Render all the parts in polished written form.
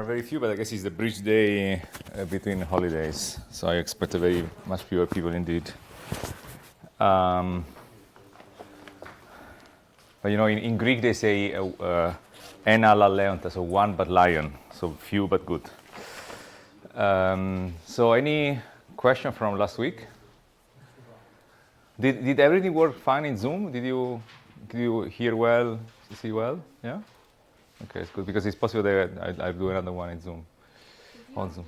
very few, but I guess it's the bridge day between holidays, so I expect a very much fewer people indeed. But you know, in Greek they say "ena la leonta," so one but lion, so few but good. So any question from last week? Did everything work fine in Zoom? Did you hear well, see well? Yeah. Okay, it's good because it's possible that I'll do another one in Zoom. On Zoom.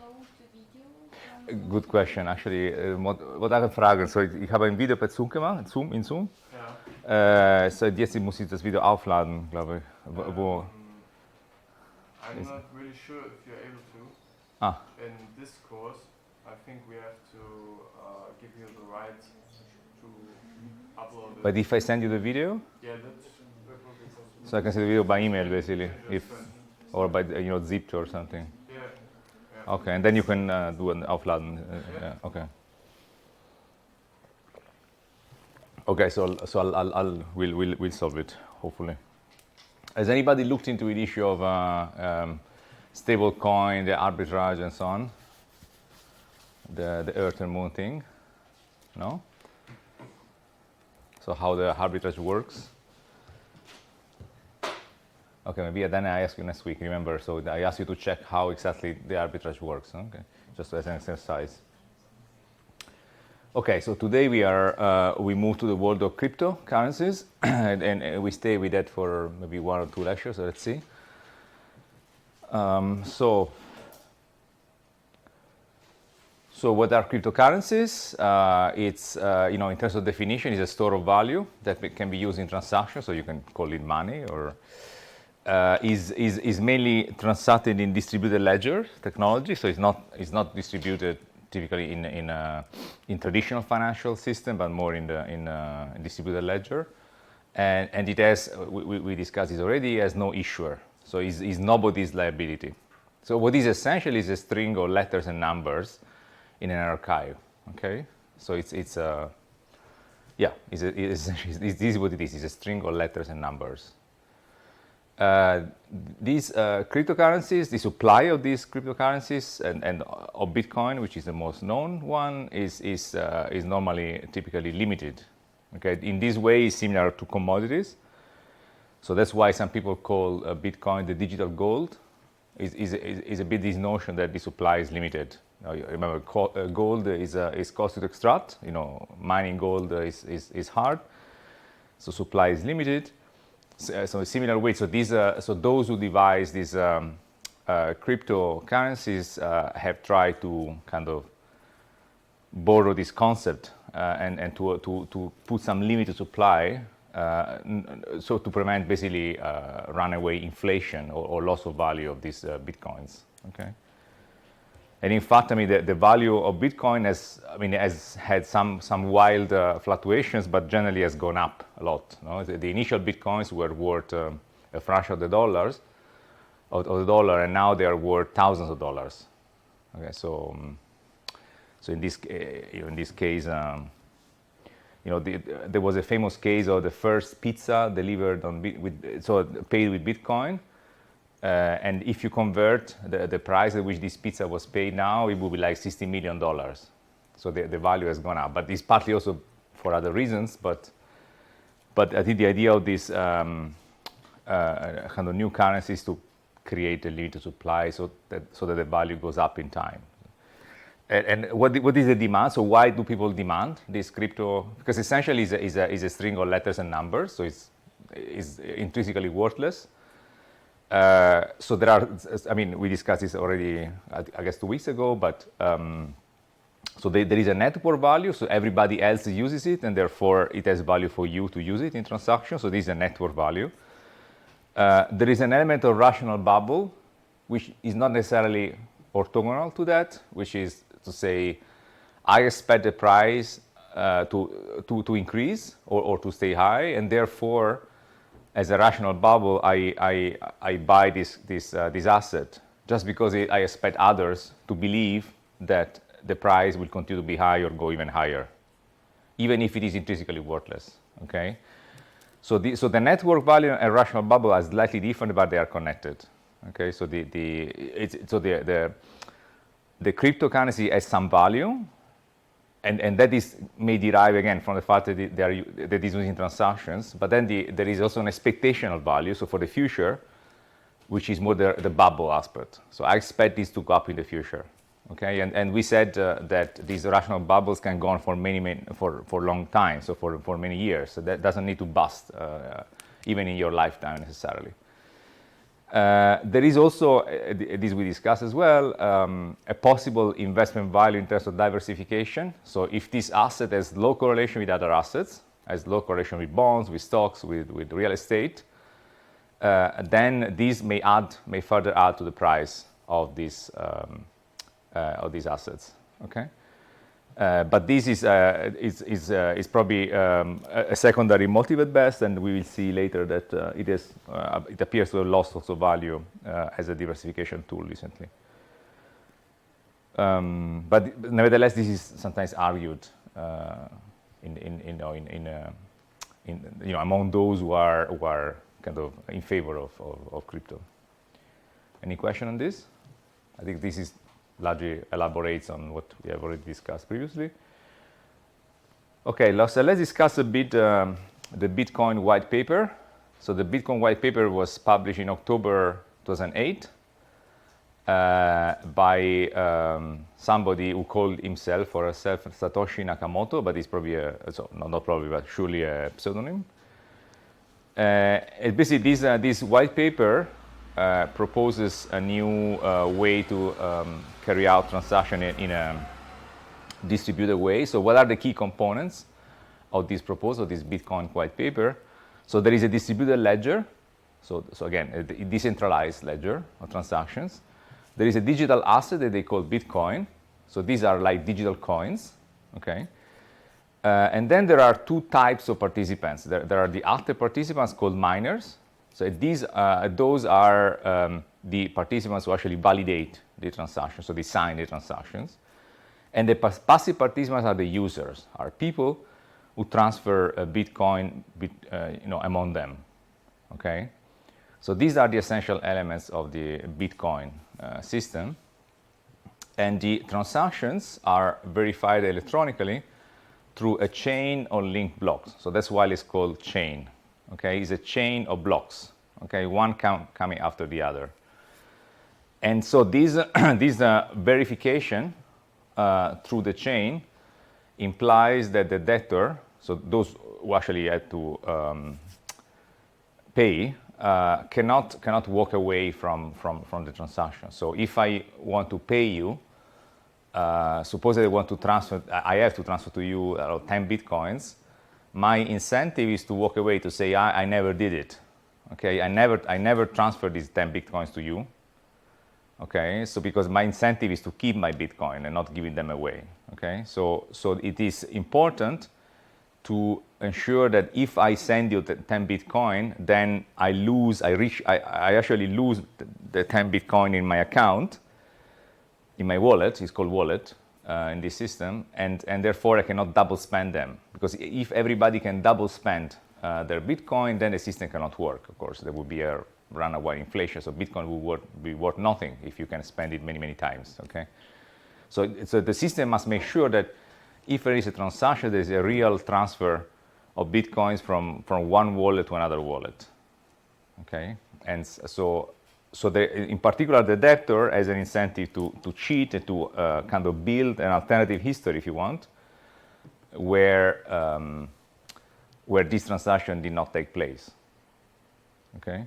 Good question, actually. Wat eigenlijk vragen? So, ich habe ein Video per Zoom gemacht, in Zoom. Ja. So jetzt muss ich das Video aufladen, glaube ich. Wo? I'm not really sure if you're able to. Ah. In this course, I think we have to give you the right to upload it. But if I send you the video? Yeah, that will be possible. So I can send the video by email, basically, or by zipped or something. Yeah. Okay, and then you can do an aufladen. Yeah. Okay. Okay, so we'll solve it hopefully. Has anybody looked into the issue of stable coin, the arbitrage, and so on? The Earth and Moon thing? No. So how the arbitrage works? Okay, maybe then I ask you next week, remember, so I ask you to check how exactly the arbitrage works, okay, just as an exercise. Okay, so today we move to the world of cryptocurrencies, and we stay with that for maybe 1 or 2 lectures, so let's see. So what are cryptocurrencies? It's, in terms of definition, it's a store of value that can be used in transactions, so you can call it money, or is mainly transacted in distributed ledger technology, so it's not distributed typically in traditional financial system, but more in distributed ledger, and it has, we discussed this already, has no issuer, so is nobody's liability. So what is essentially is a string of letters and numbers in an archive. Okay, so this is what it is. It's a string of letters and numbers. These cryptocurrencies, the supply of these cryptocurrencies and of Bitcoin, which is the most known one, is normally typically limited. Okay, in this way, it's similar to commodities. So that's why some people call Bitcoin the digital gold. Is a bit this notion that the supply is limited. Now, you remember, gold is costly to extract. Mining gold is hard, so supply is limited. So a similar way. So those who devise these cryptocurrencies have tried to kind of borrow this concept and to put some limit to supply, so to prevent basically runaway inflation or loss of value of these bitcoins. Okay. And in fact, the value of Bitcoin has had some wild fluctuations, but generally has gone up a lot. No? The initial Bitcoins were worth a fraction of the dollar, and now they are worth thousands of dollars. Okay, so in this case, there was a famous case of the first pizza delivered paid with Bitcoin. And if you convert the price at which this pizza was paid now, it would be like $60 million. So the value has gone up. But it's partly also for other reasons. But I think the idea of this kind of new currency is to create a limited supply so that the value goes up in time. And what is the demand? So why do people demand this crypto? Because essentially is a string of letters and numbers, so it's intrinsically worthless. So there are, we discussed this already, I guess 2 weeks ago, but so there is a network value, so everybody else uses it, and therefore it has value for you to use it in transactions, so this is a network value. There is an element of rational bubble, which is not necessarily orthogonal to that, which is to say, I expect the price to increase or to stay high, and therefore, as a rational bubble, I buy this asset just because I expect others to believe that the price will continue to be high or go even higher, even if it is intrinsically worthless. Okay, so the network value and rational bubble are slightly different, but they are connected. Okay, so the cryptocurrency has some value, and that is may derive again from the fact that that is using transactions. But then there is also an expectational value. So for the future, which is more the bubble aspect. So I expect this to go up in the future. Okay, and we said that these rational bubbles can go on for for long time, so for many years. So that doesn't need to bust even in your lifetime necessarily. There is also, this we discussed as well, a possible investment value in terms of diversification. So if this asset has low correlation with other assets, has low correlation with bonds, with stocks, with real estate, then these may further add to the price of these assets. Okay, but this is probably a secondary motive at best, and we will see later that it appears to have lost also value as a diversification tool recently. But nevertheless, this is sometimes argued among those who are kind of in favor of crypto. Any question on this? I think this is largely elaborates on what we have already discussed previously. Okay, so let's discuss a bit the Bitcoin white paper. So the Bitcoin white paper was published in October 2008 by somebody who called himself or herself Satoshi Nakamoto, but it's probably not probably, but surely a pseudonym. Basically, this white paper proposes a new way to carry out transaction in a distributed way. So what are the key components of this proposal, this Bitcoin white paper? So there is a distributed ledger. So again, a decentralized ledger of transactions. There is a digital asset that they call Bitcoin. So these are like digital coins, okay? And then there are two types of participants. There are the active participants called miners. So those are the participants who actually validate the transaction, so they sign the transactions. And the passive participants are the users, are people who transfer Bitcoin among them, okay? So these are the essential elements of the Bitcoin system. And the transactions are verified electronically through a chain of linked blocks. So that's why it's called chain. Okay, it's a chain of blocks, okay, one coming after the other. And so this verification through the chain implies that the debtor, so those who actually had to pay, cannot walk away from the transaction. So if I want to pay you, suppose that I have to transfer to you 10 Bitcoins, my incentive is to walk away, to say I never did it. Okay, I never transferred these 10 Bitcoins to you. Okay, so because my incentive is to keep my Bitcoin and not giving them away. Okay, so it is important to ensure that if I send you the 10 Bitcoin, then I actually lose the 10 Bitcoin in my account, in my wallet. It's called wallet in this system, and therefore I cannot double spend them, because if everybody can double spend their Bitcoin, then the system cannot work. Of course, there would be a runaway inflation, so Bitcoin will be worth nothing if you can spend it many times. Okay, so the system must make sure that if there is a transaction, there is a real transfer of Bitcoins from one wallet to another wallet. Okay, and so in particular, the debtor has an incentive to cheat and to kind of build an alternative history, if you want, where this transaction did not take place. Okay.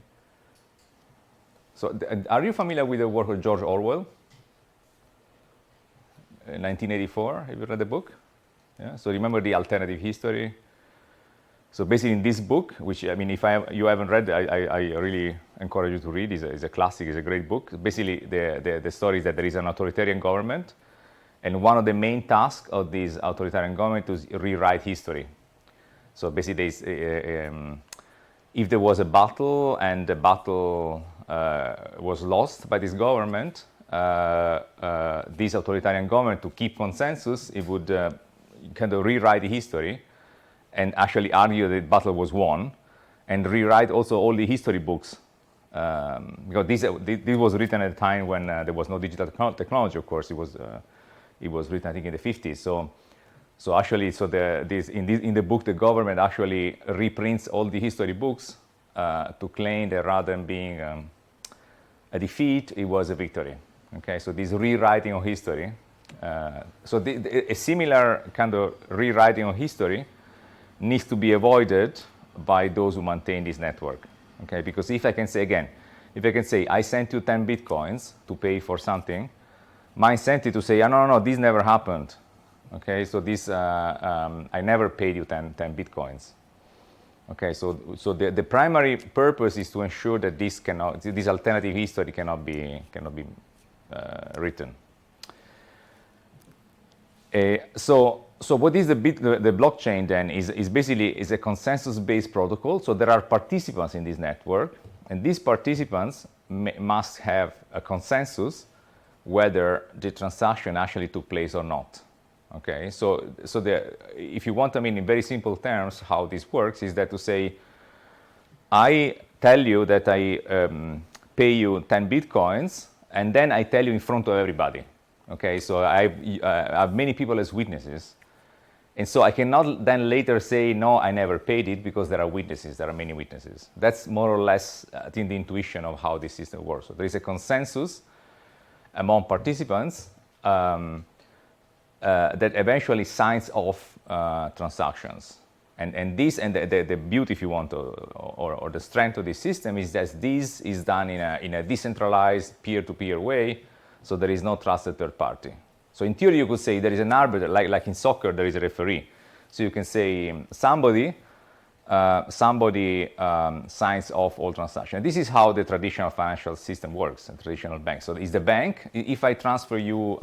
So, are you familiar with the work of George Orwell? 1984. Have you read the book? Yeah. So remember the alternative history. So basically, in this book, which I mean, if you haven't read, I really encourage you to read. It's a classic. It's a great book. Basically, the story is that there is an authoritarian government, and one of the main tasks of this authoritarian government is rewrite history. So basically, if there was a battle and the battle was lost by this government, this authoritarian government, to keep consensus, it would kind of rewrite the history and actually argue that the battle was won, and rewrite also all the history books Because this was written at a time when there was no digital technology. Of course, it was written, I think, in the 50s. So actually, in the book, the government actually reprints all the history books to claim that rather than being a defeat, it was a victory. Okay, so this rewriting of history. A similar kind of rewriting of history needs to be avoided by those who maintain this network. Okay, because if I can say I sent you 10 bitcoins to pay for something, my incentive to say, no, this never happened. Okay, so I never paid you 10 bitcoins. Okay, so the primary purpose is to ensure that this alternative history cannot be written. So what is the blockchain then is basically a consensus-based protocol. So there are participants in this network, and these participants must have a consensus whether the transaction actually took place or not. Okay, so if you want, in very simple terms, how this works is that to say, I tell you that I pay you 10 bitcoins, and then I tell you in front of everybody. Okay, so I have many people as witnesses, and so I cannot then later say, no, I never paid it, because there are witnesses, there are many witnesses. That's more or less, I think, the intuition of how this system works. So there is a consensus among participants that eventually signs off transactions. And the beauty, if you want, or the strength of this system is that this is done in a decentralized, peer-to-peer way, so there is no trusted third party. So in theory, you could say there is an arbiter, like in soccer, there is a referee. So you can say somebody signs off all transactions. This is how the traditional financial system works, a traditional bank. So it's the bank. If I transfer you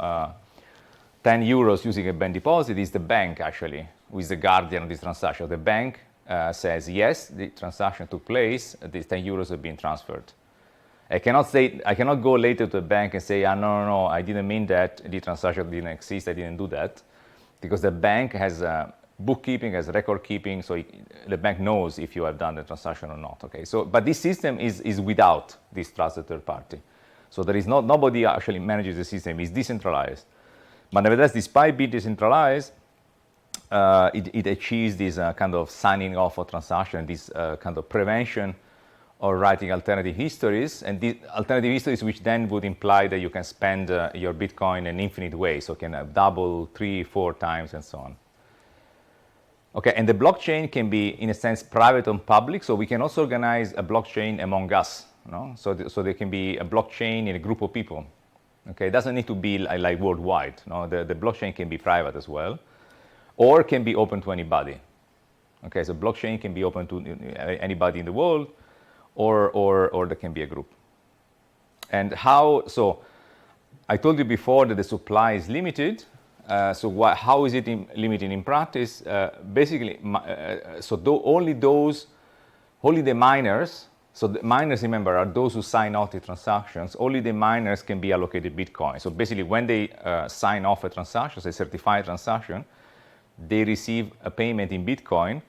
10 euros using a bank deposit, it's the bank actually who is the guardian of this transaction. The bank says, yes, the transaction took place, these 10 euros have been transferred. I cannot go later to the bank and say, no, I didn't mean that, the transaction didn't exist, I didn't do that, because the bank has bookkeeping, has record keeping, so the bank knows if you have done the transaction or not. Okay, so but this system is without this trusted third party, so there is nobody actually manages the system. It's decentralized, but nevertheless, despite being decentralized, it achieves this kind of signing off of transaction, this kind of prevention or writing alternative histories, and the alternative histories which then would imply that you can spend your Bitcoin in an infinite way, so can double, 3, 4 times, and so on. Okay, and the blockchain can be, in a sense, private and public, so we can also organize a blockchain among us, no? So there can be a blockchain in a group of people. Okay, it doesn't need to be like worldwide, no? The blockchain can be private as well, or can be open to anybody. Okay, so blockchain can be open to anybody in the world, or there can be a group. And how, I told you before that the supply is limited. How is it limited in practice? Basically, only the miners, so the miners, remember, are those who sign off the transactions, only the miners can be allocated Bitcoin. So basically, when they sign off a transaction, a certified transaction, they receive a payment in Bitcoin,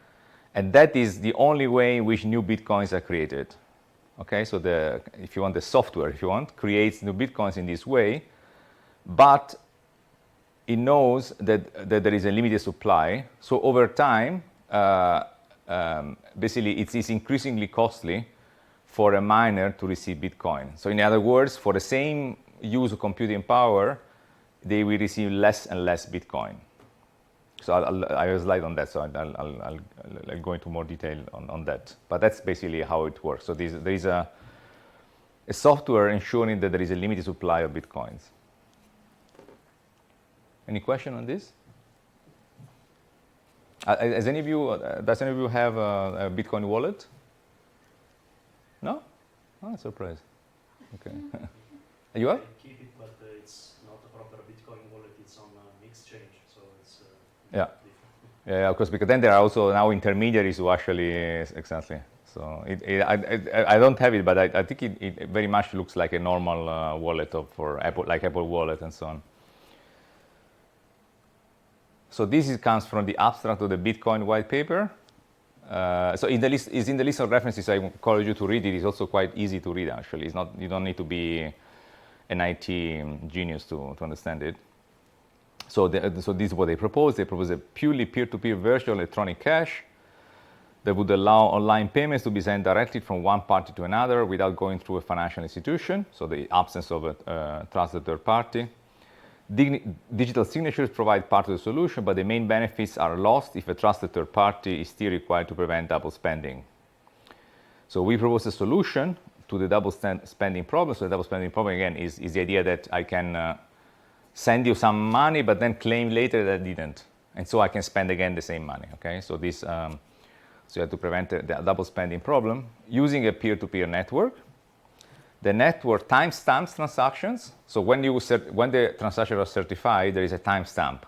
and that is the only way in which new Bitcoins are created. Okay, so if you want, the software, creates new Bitcoins in this way, but it knows that there is a limited supply. So over time, basically, it's increasingly costly for a miner to receive Bitcoin. So in other words, for the same use of computing power, they will receive less and less Bitcoin. So I have a slide on that, so I'll go into more detail on that. But that's basically how it works. So there is a software ensuring that there is a limited supply of Bitcoins. Any question on this? Does any of you have a Bitcoin wallet? No? Oh, surprise. Okay. You have? I keep it, but it's not a proper Bitcoin wallet. It's on an exchange, so it's yeah. Yeah, of course, because then there are also now intermediaries who actually, exactly. So I don't have it, but I think it very much looks like a normal wallet for Apple, like Apple Wallet and so on. So this comes from the abstract of the Bitcoin white paper. So in the list, is in the list of references. I encourage you to read it. It's also quite easy to read, actually. It's not, you don't need to be an IT genius to understand it. So this is what they propose. They propose a purely peer-to-peer virtual electronic cash that would allow online payments to be sent directly from one party to another without going through a financial institution, so the absence of a trusted third party. Digital signatures provide part of the solution, but the main benefits are lost if a trusted third party is still required to prevent double spending. So we propose a solution to the double spending problem. So the double spending problem, again, is the idea that I can send you some money, but then claim later that I didn't. And so I can spend again the same money, okay? So this, so you have to prevent the double spending problem using a peer-to-peer network. The network timestamps transactions. So when the transactions are certified, there is a timestamp.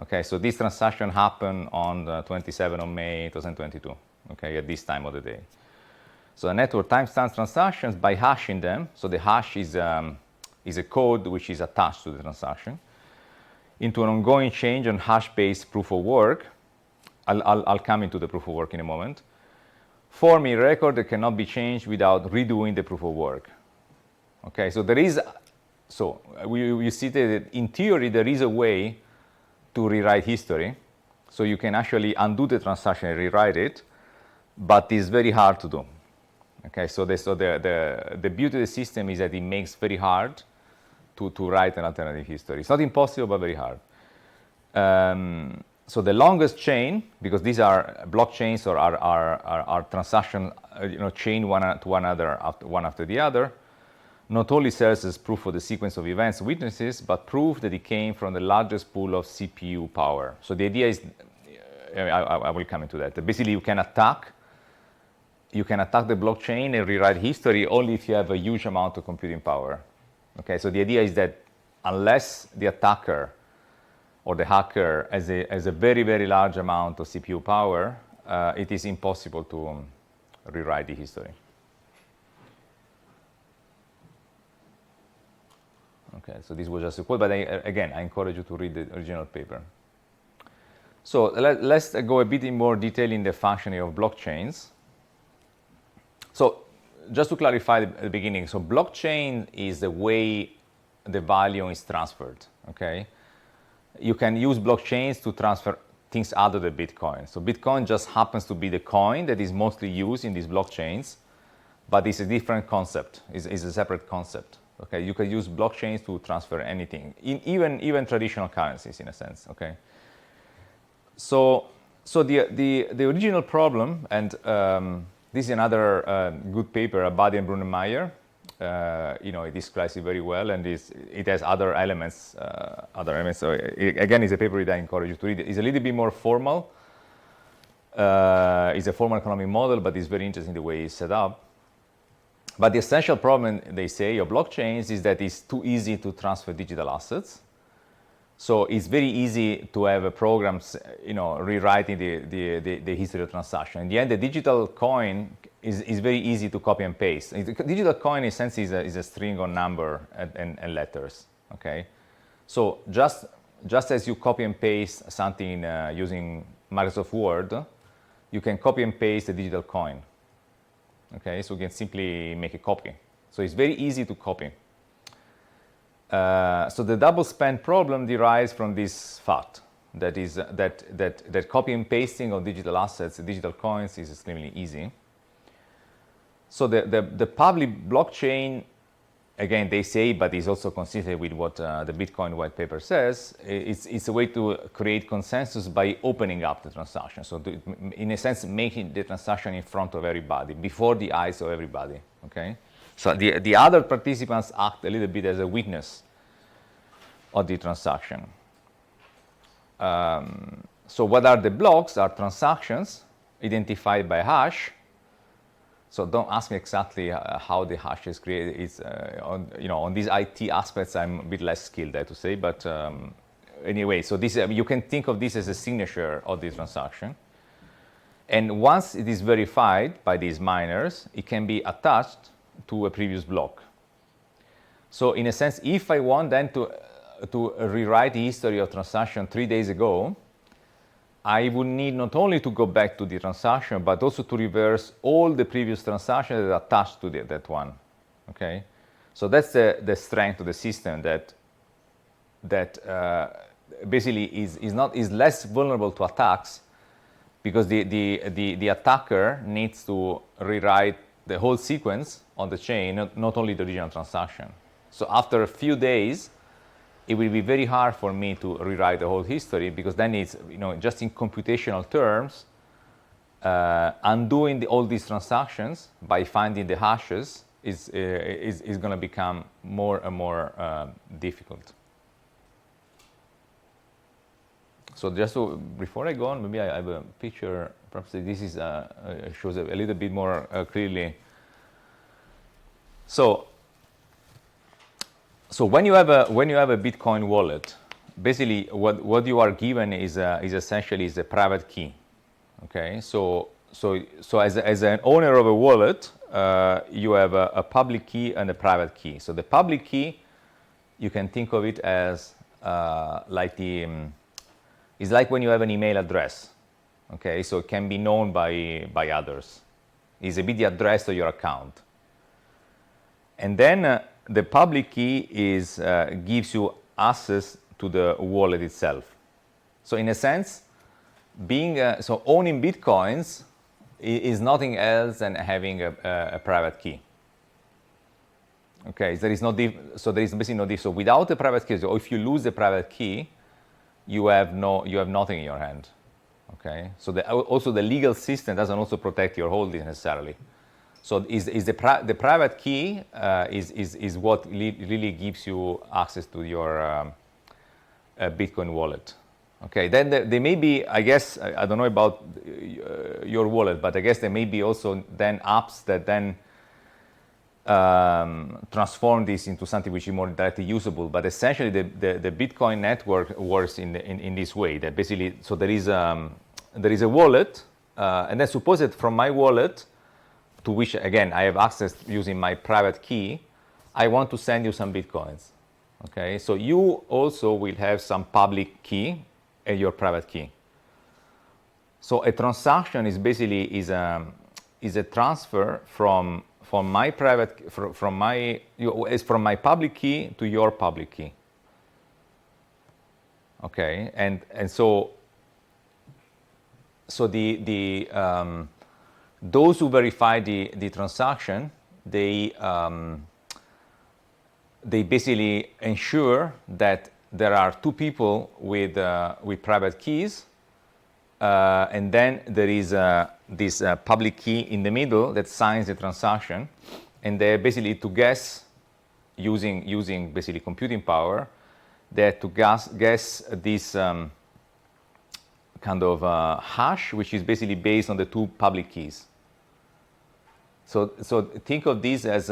Okay, so this transaction happened on the 27th of May 2022, okay, at this time of the day. So the network timestamps transactions by hashing them. So the hash is a code which is attached to the transaction into an ongoing change on hash-based proof of work. I'll come into the proof of work in a moment. Forming a record that cannot be changed without redoing the proof of work. Okay, so there is, so we see that in theory there is a way to rewrite history. So you can actually undo the transaction and rewrite it, but it's very hard to do. Okay, so the beauty of the system is that it makes very hard to write an alternative history. It's not impossible, but very hard. So the longest chain, because these are blockchains or are transactions, chain one another one after the other, not only serves as proof of the sequence of events witnesses, but proof that it came from the largest pool of CPU power. So the idea is, I will come into that. Basically, you can attack the blockchain and rewrite history only if you have a huge amount of computing power. Okay, so the idea is that unless the attacker or the hacker has a very, very large amount of CPU power, it is impossible to rewrite the history. Okay, so this was just a quote, but again, I encourage you to read the original paper. So let's go a bit in more detail in the functioning of blockchains. So just to clarify at the beginning, so blockchain is the way the value is transferred, okay? You can use blockchains to transfer things other than Bitcoin. So Bitcoin just happens to be the coin that is mostly used in these blockchains, but it's a different concept, it's a separate concept. Okay, you can use blockchains to transfer anything, even traditional currencies in a sense. Okay. So the original problem, and this is another good paper, Abadi and Brunnemeyer. It describes it very well, and it has other elements. So again, it's a paper that I encourage you to read. It's a little bit more formal. It's a formal economic model, but it's very interesting the way it's set up. But the essential problem, they say, of blockchains is that it's too easy to transfer digital assets. So it's very easy to have programs, rewriting the history of transaction. In the end, the digital coin is very easy to copy and paste. The digital coin, in a sense, is a string of number and letters. Okay, so just as you copy and paste something using Microsoft Word, you can copy and paste a digital coin. Okay, so you can simply make a copy. So it's very easy to copy. So the double spend problem derives from this fact that is that copy and pasting of digital assets, digital coins, is extremely easy. So the public blockchain, again, they say, but it's also consistent with what the Bitcoin white paper says, it's a way to create consensus by opening up the transaction. So in a sense, making the transaction in front of everybody, before the eyes of everybody, okay? So the other participants act a little bit as a witness of the transaction. So what are the blocks? Are transactions identified by hash. So don't ask me exactly how the hash is created. It's, on these IT aspects, I'm a bit less skilled, I have to say. But anyway, so this you can think of this as a signature of the transaction. And once it is verified by these miners, it can be attached to a previous block. So in a sense, if I want then to rewrite the history of transaction 3 days ago, I would need not only to go back to the transaction, but also to reverse all the previous transactions that are attached to that one. Okay, so that's the strength of the system, that basically is less vulnerable to attacks, because the attacker needs to rewrite the whole sequence on the chain, not only the original transaction. So after a few days, it will be very hard for me to rewrite the whole history, because then it's, just in computational terms, undoing all these transactions by finding the hashes is going to become more and more difficult. So just before I go on, maybe I have a picture. Perhaps this is shows a little bit more clearly. So when you have a Bitcoin wallet, basically what you are given is essentially a private key. Okay, so as an owner of a wallet, you have a public key and a private key. So the public key, you can think of it as it's like when you have an email address. Okay, so it can be known by others. It's a bit the address of your account. And then the public key gives you access to the wallet itself. So in a sense, owning Bitcoins is nothing else than having a private key. Okay, there is basically no difference. So without the private key, so if you lose the private key, you have nothing in your hand. Okay, so also the legal system doesn't also protect your holdings necessarily. So the private key is what really gives you access to your Bitcoin wallet. Okay, then there may be, I guess, I don't know about your wallet, but I guess there may be also then apps that then transform this into something which is more directly usable. But essentially, the Bitcoin network works in this way. That basically, so there is a wallet, and then suppose that from my wallet, to which again I have access using my private key, I want to send you some Bitcoins. Okay, so you also will have some public key and your private key. So a transaction is basically a transfer from my from my public key to your public key. Okay, and so those who verify the transaction, they basically ensure that there are two people with private keys, and then there is this public key in the middle that signs the transaction, and they basically to guess using basically computing power, they have to guess this kind of hash, which is basically based on the two public keys. So think of this as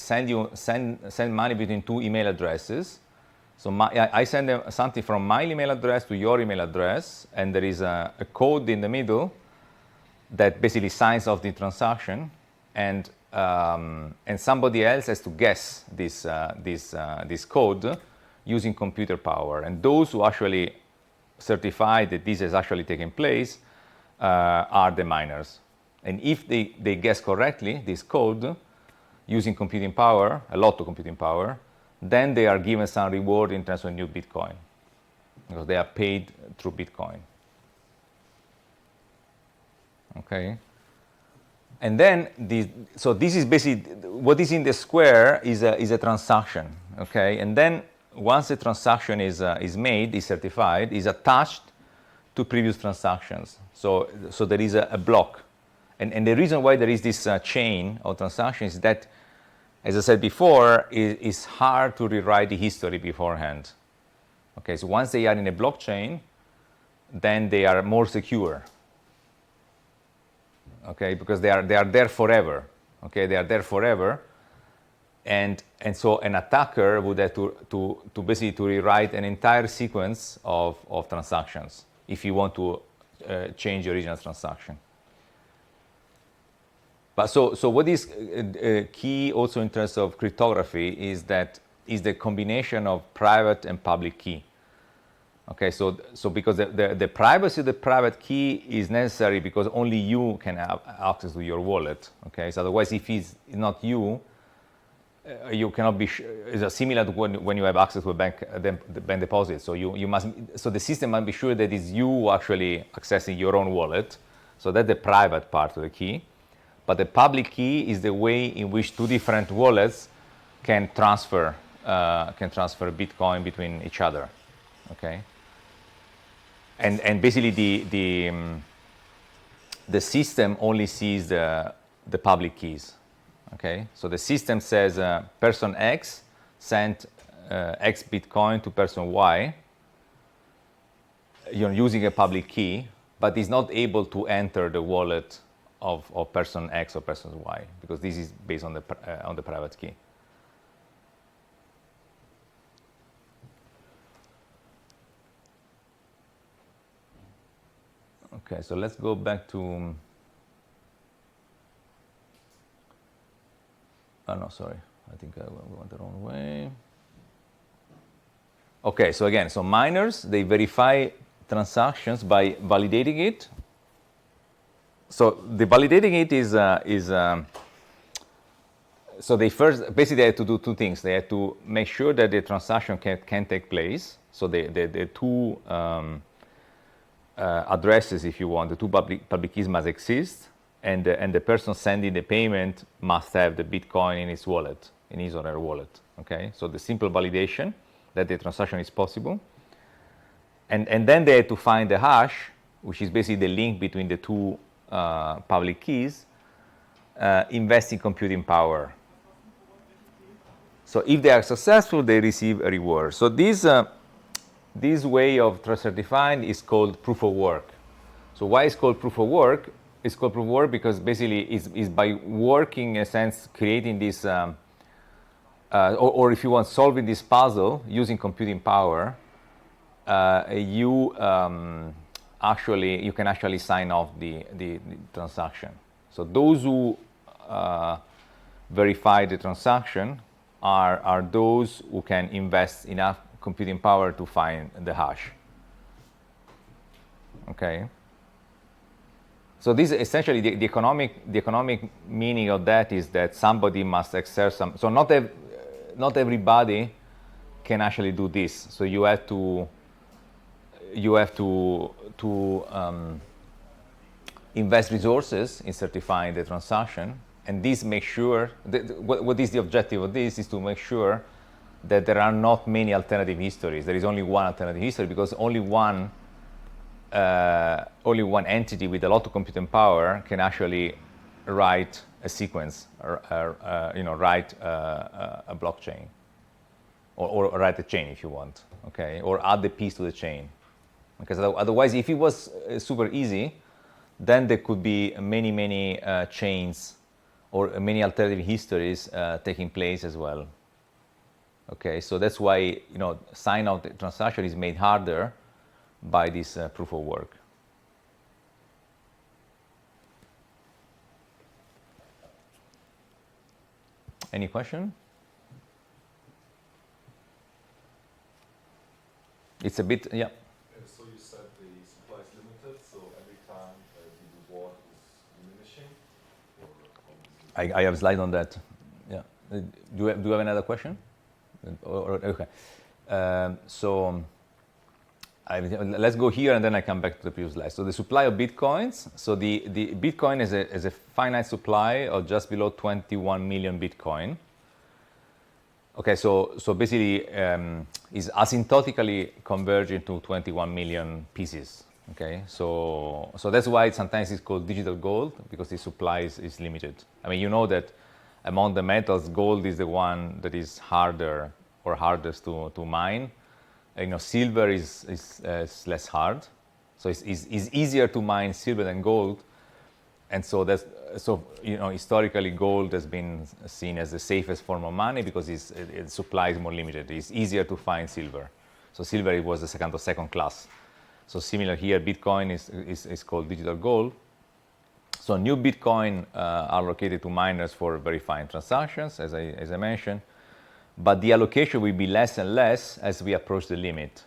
send money between two email addresses. So I send them something from my email address to your email address, and there is a code in the middle that basically signs off the transaction, and somebody else has to guess this code using computer power. And those who actually certify that this has actually taken place are the miners. And if they guess correctly this code using computing power, a lot of computing power, then they are given some reward in terms of new Bitcoin, because they are paid through Bitcoin. Okay. And then this is basically what is in the square is a transaction. Okay. And then once the transaction is made, is certified, is attached to previous transactions. So there is a block. And the reason why there is this chain of transactions is that, as I said before, it's hard to rewrite the history beforehand. Okay, so once they are in a blockchain, then they are more secure. Okay, because they are there forever. Okay, they are there forever, and so an attacker would have to basically to rewrite an entire sequence of transactions if you want to change the original transaction. But so what is key also in terms of cryptography is the combination of private and public key. Okay, so because the privacy of the private key is necessary because only you can have access to your wallet. Okay, so otherwise, if it's not you, you cannot be. It's similar to when you have access to a bank deposit. So you must. So the system must be sure that it's you actually accessing your own wallet. So that's the private part of the key. But the public key is the way in which two different wallets can transfer Bitcoin between each other. Okay. And basically the system only sees the public keys. Okay, so the system says person X sent X Bitcoin to person Y, using a public key, but is not able to enter the wallet of person X or person Y because this is based on the private key. Okay, so let's go back to. Oh no, sorry. I think I went the wrong way. Okay, so again, so miners, they verify transactions by validating it. So the validating it is so they first basically they have to do two things. They have to make sure that the transaction can take place. So the two addresses, if you want, the two public keys must exist, and the person sending the payment must have the Bitcoin in his wallet, in his or her wallet. Okay, so the simple validation that the transaction is possible, and then they have to find the hash, which is basically the link between the two public keys, invest in computing power. So if they are successful, they receive a reward. So this way of certifying is called proof of work. So why it's called proof of work? It's called proof of work because basically it's by working, in a sense, creating this, or if you want, solving this puzzle using computing power, you can actually sign off the transaction. So those who verify the transaction are those who can invest enough computing power to find the hash. Okay. So this is essentially the economic meaning of that is that somebody must exert some. So not everybody can actually do this. So you have to invest resources in certifying the transaction, and this makes sure what is the objective of this is to make sure that there are not many alternative histories. There is only one alternative history because only one entity with a lot of computing power can actually write a sequence, or write a blockchain, or write a chain if you want, okay, or add the piece to the chain. Because otherwise, if it was super easy, then there could be many chains or many alternative histories taking place as well. Okay, so that's why sign out the transaction is made harder by this proof of work. Any question? It's a bit, yeah. So you said the supply is limited, so every time the reward is diminishing? I have a slide on that. Yeah. Do you have another question? Okay. Let's go here and then I come back to the previous slide. So the supply of Bitcoins. So the Bitcoin is a finite supply of just below 21 million Bitcoin. Okay, so basically is asymptotically converging to 21 million pieces. Okay, so that's why sometimes it's called digital gold, because the supply is limited. I mean, you know that among the metals, gold is the one that is harder or hardest to mine. Silver is less hard, so it's easier to mine silver than gold, and so historically gold has been seen as the safest form of money because its supply is more limited. It's easier to find silver, so silver was the second class. So similar here, Bitcoin is called digital gold. So new Bitcoin are allocated to miners for verifying transactions, as I mentioned. But the allocation will be less and less as we approach the limit.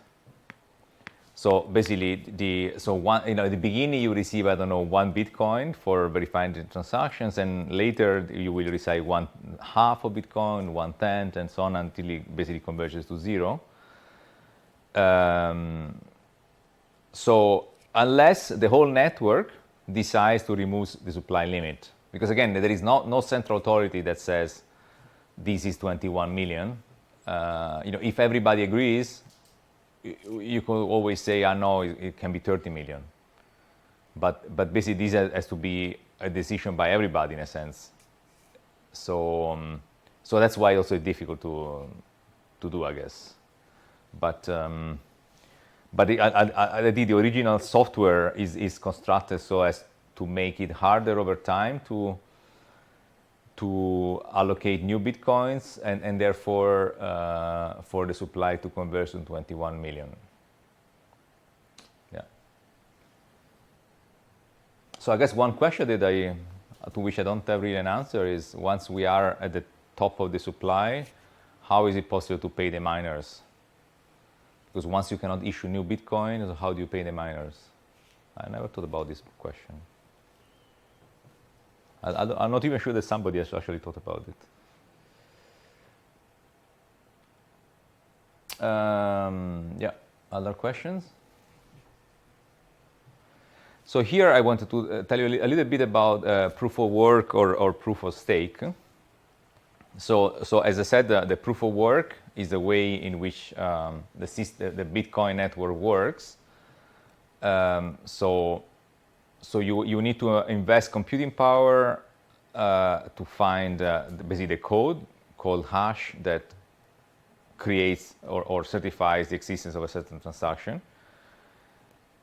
So basically, at the beginning you receive, I don't know, 1 Bitcoin for verifying the transactions, and later you will receive 1/2 of Bitcoin, 1/10, and so on until it basically converges to 0. So unless the whole network decides to remove the supply limit, because again, there is no central authority that says this is 21 million. If everybody agrees, you could always say, no, it can be 30 million. But basically, this has to be a decision by everybody in a sense. So that's why also it's difficult to do, I guess. But I think the original software is constructed so as to make it harder over time to allocate new Bitcoins and therefore for the supply to converge to 21 million. Yeah. So I guess one question to which I don't have really an answer is, once we are at the top of the supply, how is it possible to pay the miners? Because once you cannot issue new Bitcoin, how do you pay the miners? I never thought about this question. I'm not even sure that somebody has actually thought about it. Yeah, other questions? So here I wanted to tell you a little bit about proof of work or proof of stake. So as I said, the proof of work is the way in which the Bitcoin network works. So you need to invest computing power to find basically the code called hash that creates or certifies the existence of a certain transaction.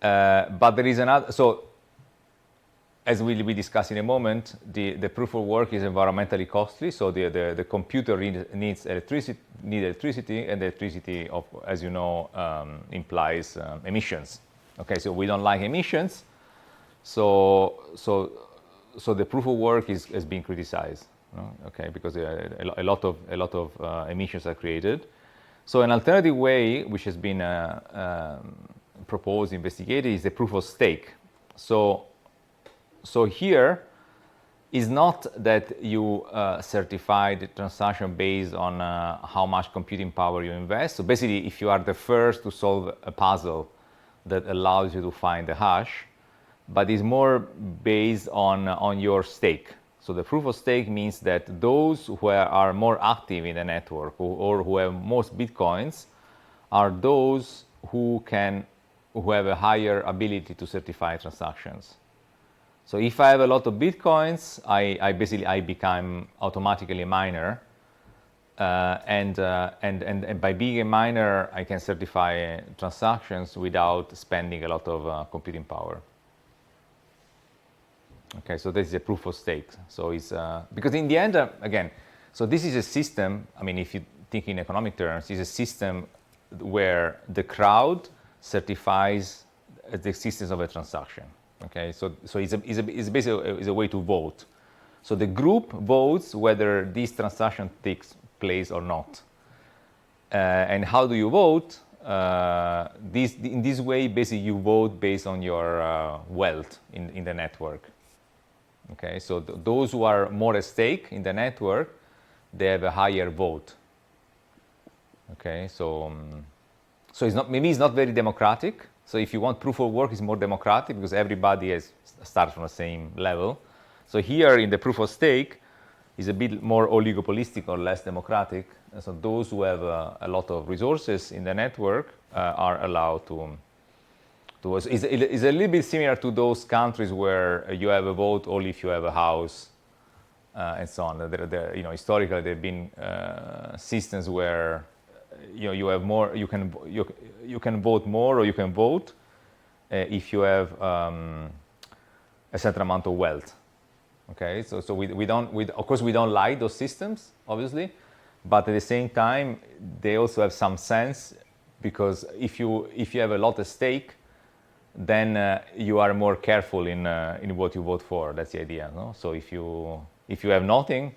But there is another. So as we'll be discussing in a moment, the proof of work is environmentally costly. So the computer needs electricity, and the electricity, as you know, implies emissions. Okay, so we don't like emissions. So the proof of work has been criticized, okay, because a lot of emissions are created. So an alternative way, which has been proposed, investigated, is the proof of stake. So here is not that you certify the transaction based on how much computing power you invest. So basically, if you are the first to solve a puzzle that allows you to find the hash, but is more based on your stake. So the proof of stake means that those who are more active in the network or who have most Bitcoins are those who have a higher ability to certify transactions. So if I have a lot of Bitcoins, I become automatically a miner, and by being a miner, I can certify transactions without spending a lot of computing power. Okay, so this is a proof of stake. So it's because in the end, again, so this is a system. I mean, if you think in economic terms, it's a system where the crowd certifies the existence of a transaction. Okay, so it's basically a way to vote. So the group votes whether this transaction takes place or not. And how do you vote? In this way, basically, you vote based on your wealth in the network. Okay, so those who are more at stake in the network, they have a higher vote. Okay, so it's not very democratic. So if you want proof of work, it's more democratic because everybody starts from the same level. So here in the proof of stake is a bit more oligopolistic or less democratic. And so those who have a lot of resources in the network are allowed to. It's a little bit similar to those countries where you have a vote only if you have a house and so on. Historically, there have been systems where you have more. You can vote more, or you can vote if you have a certain amount of wealth. Okay, so of course we don't like those systems, obviously, but at the same time they also have some sense, because if you have a lot at stake, then you are more careful in what you vote for. That's the idea, no? So if you have nothing,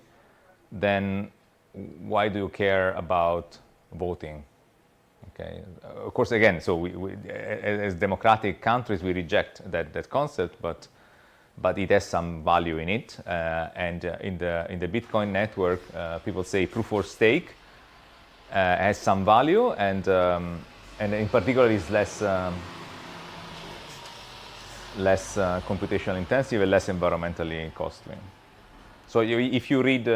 then why do you care about voting? Okay, Of course, again, so as democratic countries, we reject that concept, but it has some value in it. And in the Bitcoin network, people say proof of stake has some value, and in particular is less computational intensive and less environmentally costly. So if you read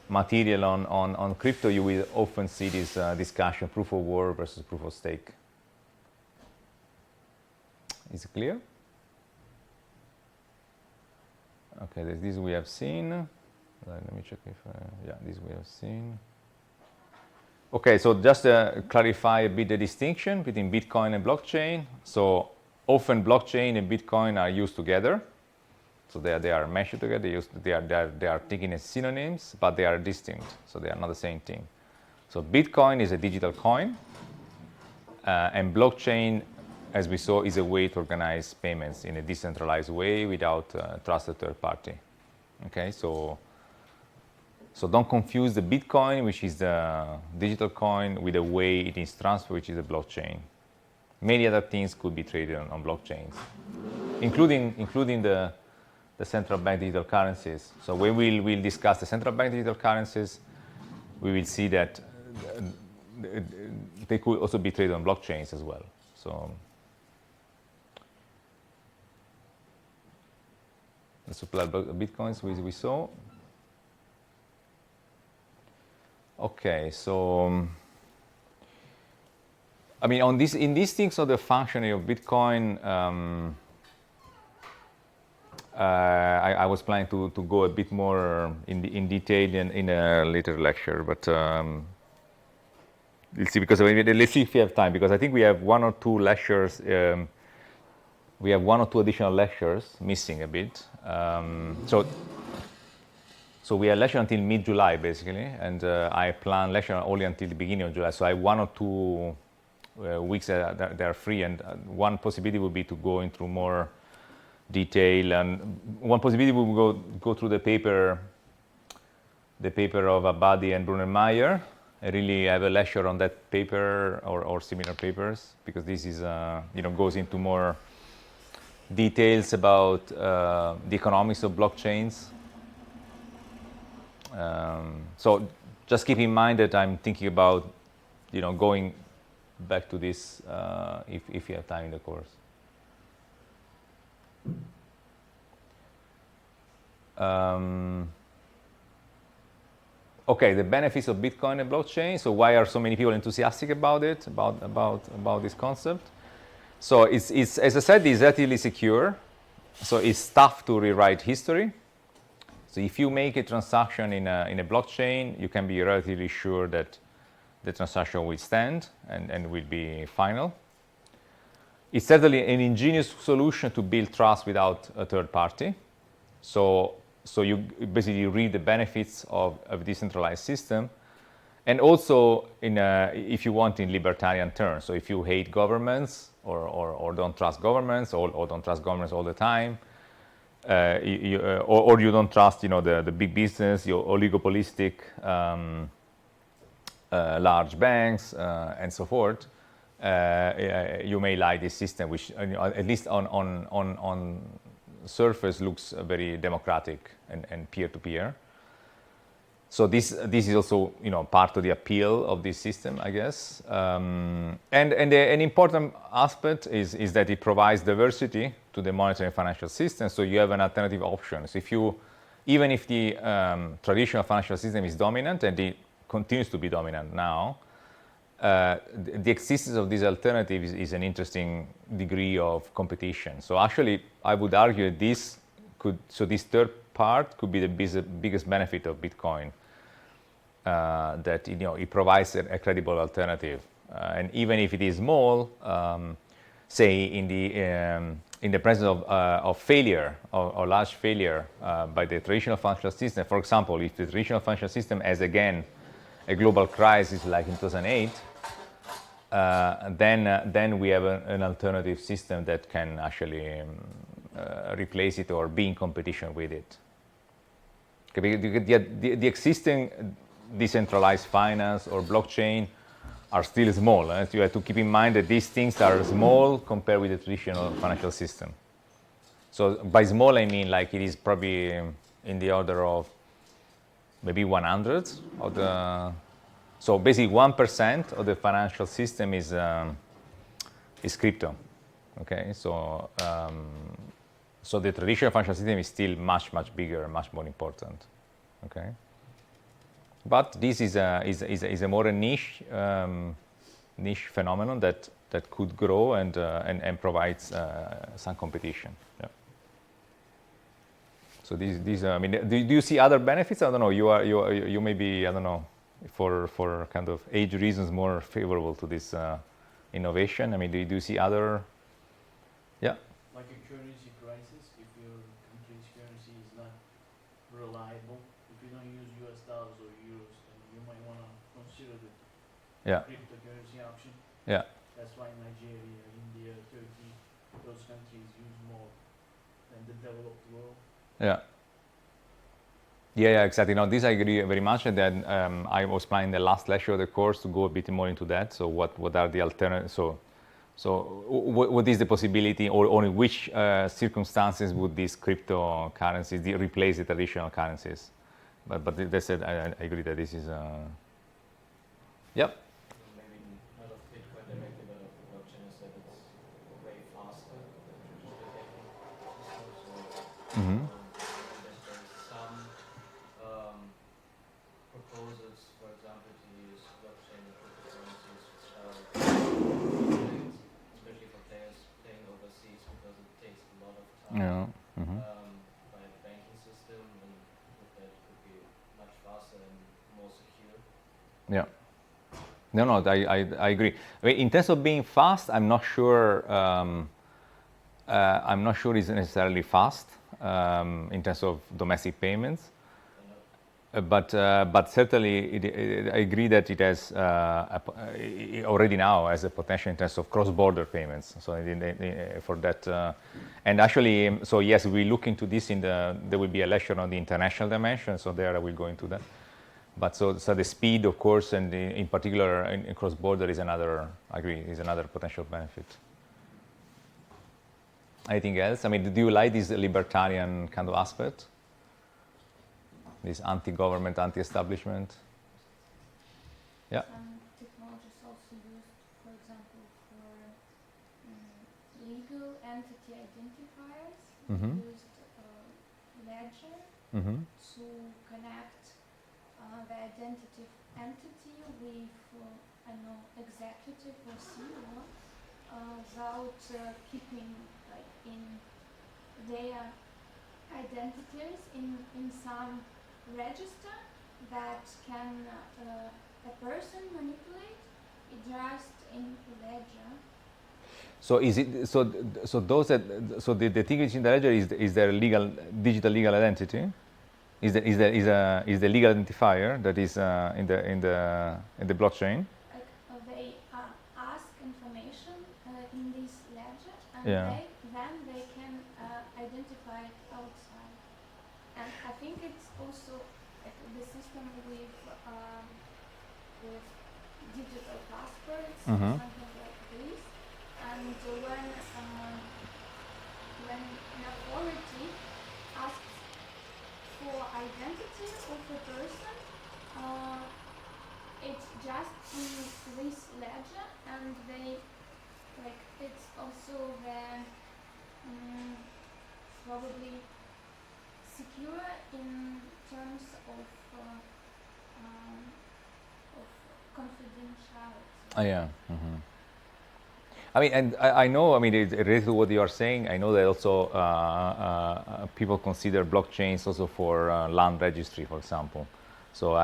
material on crypto, you will often see this discussion: proof of work versus proof of stake. Is it clear? Okay, this we have seen. Let me check if yeah, this we have seen. Okay, so just to clarify a bit the distinction between Bitcoin and blockchain. So often blockchain and Bitcoin are used together. So they are meshed together. They are taken as synonyms, but they are distinct. So they are not the same thing. So Bitcoin is a digital coin, and blockchain, as we saw, is a way to organize payments in a decentralized way without trusted third party. Okay, so don't confuse the Bitcoin, which is the digital coin, with the way it is transferred, which is a blockchain. Many other things could be traded on blockchains, including the central bank digital currencies. So when we'll discuss the central bank digital currencies, we will see that they could also be traded on blockchains as well. So the supply of Bitcoins we saw. Okay, so I mean, in these things of the functioning of Bitcoin, I was planning to go a bit more in detail in a later lecture, but let's see, because let's see if we have time, because I think we have one or two lectures. We have one or two additional lectures missing a bit. So we are lecture until mid-July, basically, and I plan lecture only until the beginning of July. So I have 1 or 2 weeks that are free, and one possibility would be to go into more detail, and one possibility would go through the paper of Abadi and Brunner-Meyer. I really have a lecture on that paper or similar papers, because this is goes into more details about the economics of blockchains. So just keep in mind that I'm thinking about, going back to this if you have time in the course. Okay, the benefits of Bitcoin and blockchain. So why are so many people enthusiastic about it, about this concept? So it's as I said, it's relatively secure. So it's tough to rewrite history. So if you make a transaction in a blockchain, you can be relatively sure that the transaction will stand and will be final. It's certainly an ingenious solution to build trust without a third party. So you basically read the benefits of a decentralized system, and also if you want, in libertarian terms. So if you hate governments or don't trust governments or don't trust governments all the time, or you don't trust the big business, your oligopolistic large banks and so forth, you may like this system, which at least on surface looks very democratic and peer-to-peer. So this is also part of the appeal of this system, I guess. And an important aspect is that it provides diversity to the monetary and financial system. So you have an alternative option. So even if the traditional financial system is dominant, and it continues to be dominant now, the existence of this alternative is an interesting degree of competition. So actually, I would argue this third part could be the biggest benefit of Bitcoin, that it provides a credible alternative, and even if it is small, say in the presence of failure or large failure by the traditional financial system. For example, if the traditional financial system has again a global crisis like in 2008, then we have an alternative system that can actually replace it or be in competition with it. Okay, the existing decentralized finance or blockchain are still small. You have to keep in mind that these things are small compared with the traditional financial system. So by small, I mean like it is probably in the order of maybe 100 of the. So basically, 1% of the financial system is crypto. Okay, so the traditional financial system is still much bigger, much more important. Okay, but this is a more niche phenomenon that could grow and provides some competition. Yeah. So these I mean, do you see other benefits? I don't know. You may be, I don't know, for kind of age reasons more favorable to this innovation. I mean, do you see other? Yeah. Like a currency crisis, if your country's currency is not reliable, if you don't use US dollars or euros, then you might want to consider the cryptocurrency option. Yeah. That's why Nigeria, India, Turkey, those countries use more than the developed world. Yeah. Yeah, exactly. No, this I agree very much. And then I was planning the last lecture of the course to go a bit more into that. So what are the alternatives? So what is the possibility, or in which circumstances would these cryptocurrencies replace the traditional currencies? But that said, I agree that this is. Yep. Maybe not of Bitcoin directly, but of blockchain, is that it's way faster than traditional banking systems. Mm-hmm. There's some proposals, for example, to use blockchain and cryptocurrencies, especially for players playing overseas, because it takes a lot of time Yeah. Mm-hmm. by the banking system, and with that it could be much faster and more secure. Yeah. No, I agree. I mean, in terms of being fast, I'm not sure. I'm not sure it's necessarily fast in terms of domestic payments. But certainly, I agree that it has already now has a potential in terms of cross-border payments. So for that, and actually, so yes, we look into this there will be a lecture on the international dimension. So there I will go into that. But so the speed, of course, and in particular in cross-border is another. I agree, is another potential benefit. Anything else? I mean, do you like this libertarian kind of aspect? This anti-government, anti-establishment? Yeah. Some technologies also used, for example, for legal entity identifiers. Mm-hmm. We used ledger Mm-hmm. to connect the identity entity with, I don't know, executive or CEO without keeping like in their identities in some register that can a person manipulate it just in ledger. So is it so those that so the thing which in the ledger is their digital legal identity? Is the legal identifier that is in the blockchain? Like they ask information in this ledger, and Yeah. then they can identify it outside. And I think it's also like the system with digital passports, Mhm. something like this. And when an authority asks for identity of a person, it's just in this ledger, and they like it's also the probably secure in terms of confidentiality. Oh, yeah. Mm-hmm. I mean, and I know. I mean, related to what you are saying, I know that also people consider blockchains also for land registry, for example. So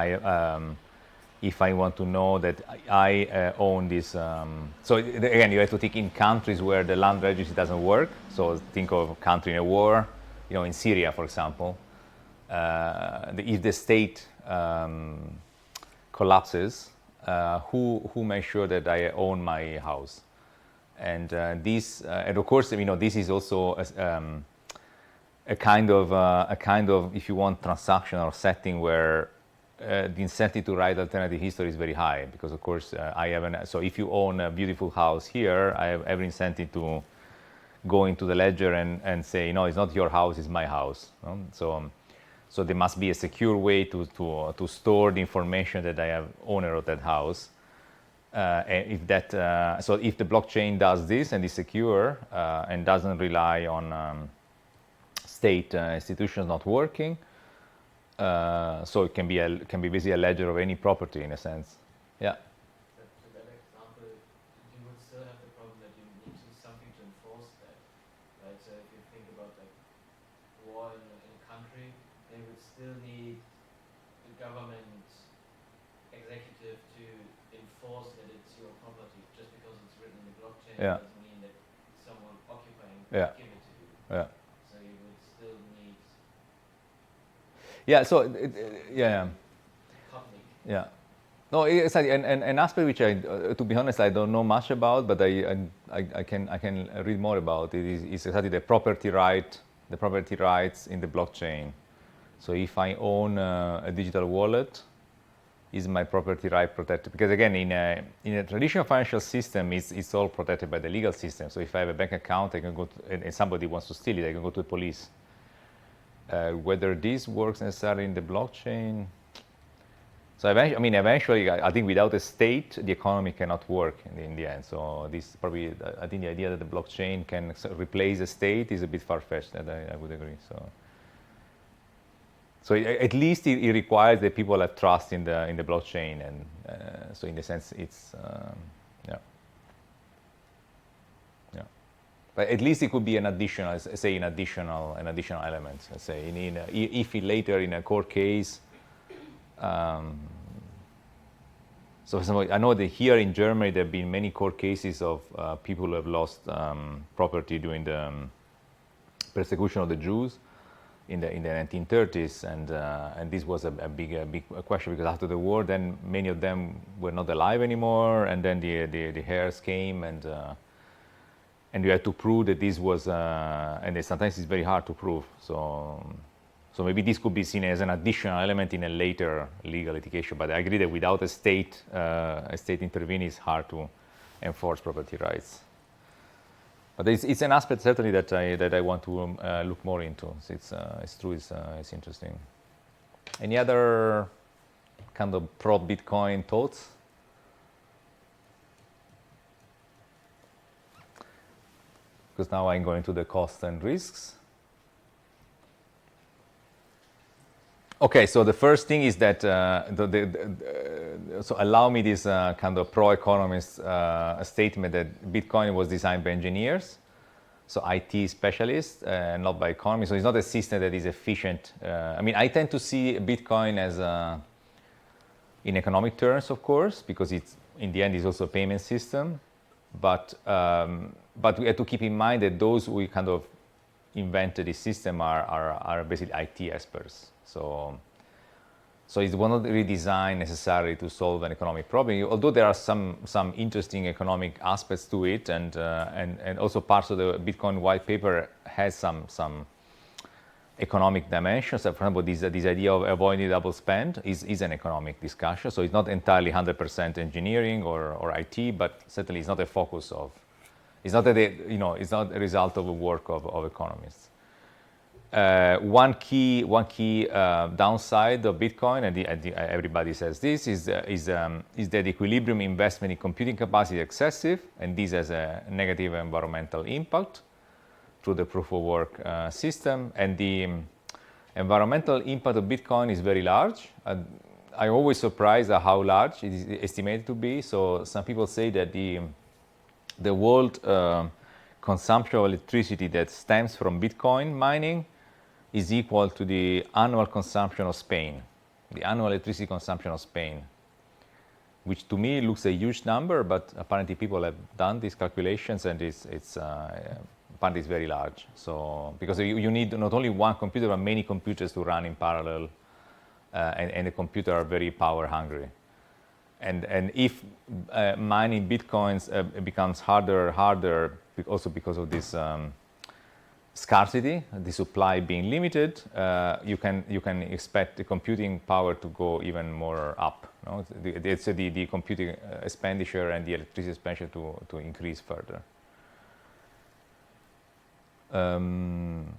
if I want to know that I own this, so again, you have to think in countries where the land registry doesn't work. So think of a country in a war, in Syria, for example. If the state collapses, who makes sure that I own my house? And and of course, this is also a kind of, if you want, transaction or setting where the incentive to write alternative history is very high because, of course, so if you own a beautiful house here, I have every incentive to go into the ledger and say, no, it's not your house, it's my house. So there must be a secure way to store the information that I have owner of that house. And so if the blockchain does this and is secure and doesn't rely on state institutions not working, so it can be basically a ledger of any property in a sense. Yeah. To that example, you would still have the problem that you need something to enforce that, right? So if you think about like war in a country, they would still need the government executive to enforce that it's your property. Just because it's written in the blockchain doesn't mean that someone occupying will give it to you. Yeah. So you would still need Yeah. So public. Yeah. No, it's an aspect which to be honest, I don't know much about, but I can read more about it. Is exactly the property rights in the blockchain. So if I own a digital wallet, is my property right protected? Because again, in a traditional financial system, it's all protected by the legal system. So if I have a bank account, I can go and somebody wants to steal it, I can go to the police. Whether this works necessarily in the blockchain. So eventually, I think without a state, the economy cannot work in the end. So this probably, I think the idea that the blockchain can replace a state is a bit far-fetched. That I would agree. So at least it requires that people have trust in the blockchain, and so in the sense it's But at least it could be an additional, say, an additional element. Let's say if later in a court case. So, for example, I know that here in Germany there have been many court cases of people who have lost property during the persecution of the Jews in the 1930s, and this was a big question because after the war, then many of them were not alive anymore, and then the heirs came and you had to prove that this was, and sometimes it's very hard to prove. So maybe this could be seen as an additional element in a later legal litigation. But I agree that without a state intervening, it's hard to enforce property rights. But it's an aspect certainly that I want to look more into. It's true. It's interesting. Any other kind of pro-Bitcoin thoughts? Because now I'm going to the costs and risks. Okay, so the first thing is that, so allow me this kind of pro-economist statement that Bitcoin was designed by engineers, so IT specialists, not by economists. So it's not a system that is efficient. I tend to see Bitcoin as, in economic terms, of course, because it's, in the end, is also a payment system. But we have to keep in mind that those who kind of invented this system are basically IT experts. So it was not really designed necessarily to solve an economic problem, although there are some interesting economic aspects to it, and also parts of the Bitcoin white paper has some economic dimensions. For example, this idea of avoiding double spend is an economic discussion. So it's not entirely 100% engineering or IT, but certainly it's not a focus of. It's not that it's not a result of the work of economists. One key downside of Bitcoin, and everybody says this, is that equilibrium investment in computing capacity is excessive, and this has a negative environmental impact through the proof of work system. And the environmental impact of Bitcoin is very large. I'm always surprised at how large it is estimated to be. So some people say that the world consumption of electricity that stems from Bitcoin mining is equal to the annual consumption of Spain, the annual electricity consumption of Spain, which to me looks a huge number, but apparently people have done these calculations, and apparently it's very large. So because you need not only one computer, but many computers to run in parallel, and the computers are very power hungry. And if mining Bitcoins becomes harder, also because of this scarcity, the supply being limited, you can expect the computing power to go even more up. No? The computing expenditure and the electricity expenditure to increase further.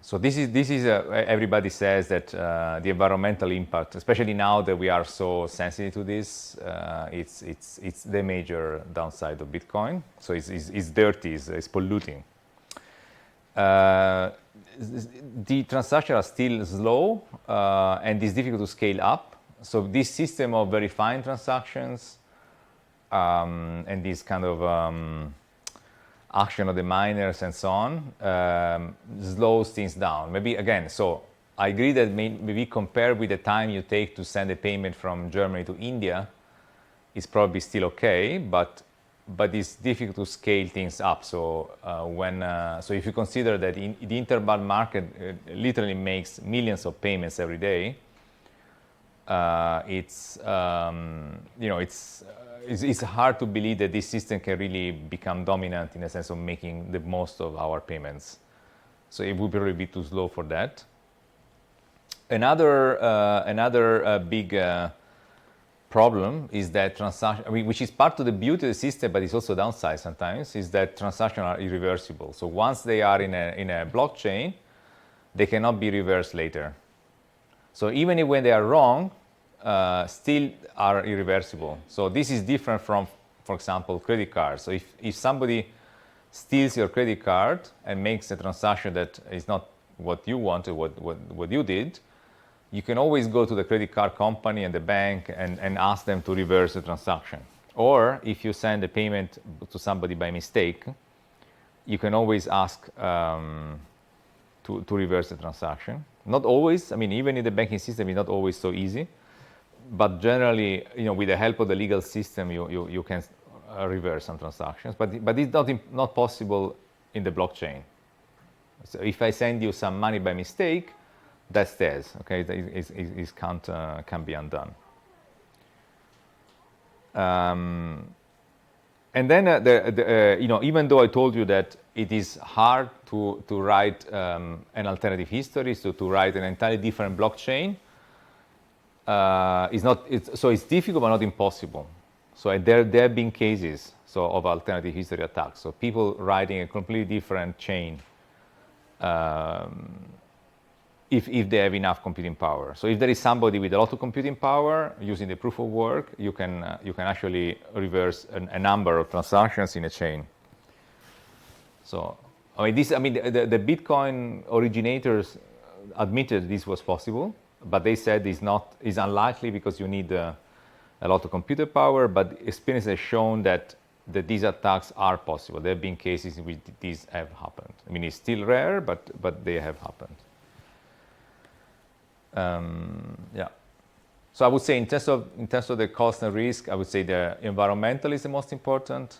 So this is everybody says that the environmental impact, especially now that we are so sensitive to this, it's the major downside of Bitcoin. So it's dirty, it's polluting. The transactions are still slow and it's difficult to scale up. So this system of verifying transactions and this kind of action of the miners and so on slows things down. Maybe again, so I agree that maybe compared with the time you take to send a payment from Germany to India, it's probably still okay, but it's difficult to scale things up. So so if you consider that the interbank market literally makes millions of payments every day, it's hard to believe that this system can really become dominant in the sense of making the most of our payments. So it would probably be too slow for that. Another big problem is that transaction, which is part of the beauty of the system, but it's also a downside sometimes, is that transactions are irreversible. So once they are in a blockchain, they cannot be reversed later. So even if when they are wrong, still are irreversible. So this is different from, for example, credit cards. So if somebody steals your credit card and makes a transaction that is not what you wanted, what you did, you can always go to the credit card company and the bank and ask them to reverse the transaction. Or if you send a payment to somebody by mistake, you can always ask to reverse the transaction. Not always. I mean, even in the banking system, it's not always so easy. But generally, with the help of the legal system, you can reverse some transactions. But it's not possible in the blockchain. So if I send you some money by mistake, that stays. Okay, it can't be undone. And then even though I told you that it is hard to write an alternative history, so to write an entirely different blockchain, it's difficult but not impossible. So there have been cases of alternative history attacks. So people writing a completely different chain if they have enough computing power. So if there is somebody with a lot of computing power using the proof of work, you can actually reverse a number of transactions in a chain. So the Bitcoin originators admitted this was possible, but they said it's unlikely because you need a lot of computer power. But experience has shown that these attacks are possible. There have been cases in which these have happened. I mean, it's still rare, but they have happened. Yeah. So I would say in terms of the cost and risk, I would say the environmental is the most important.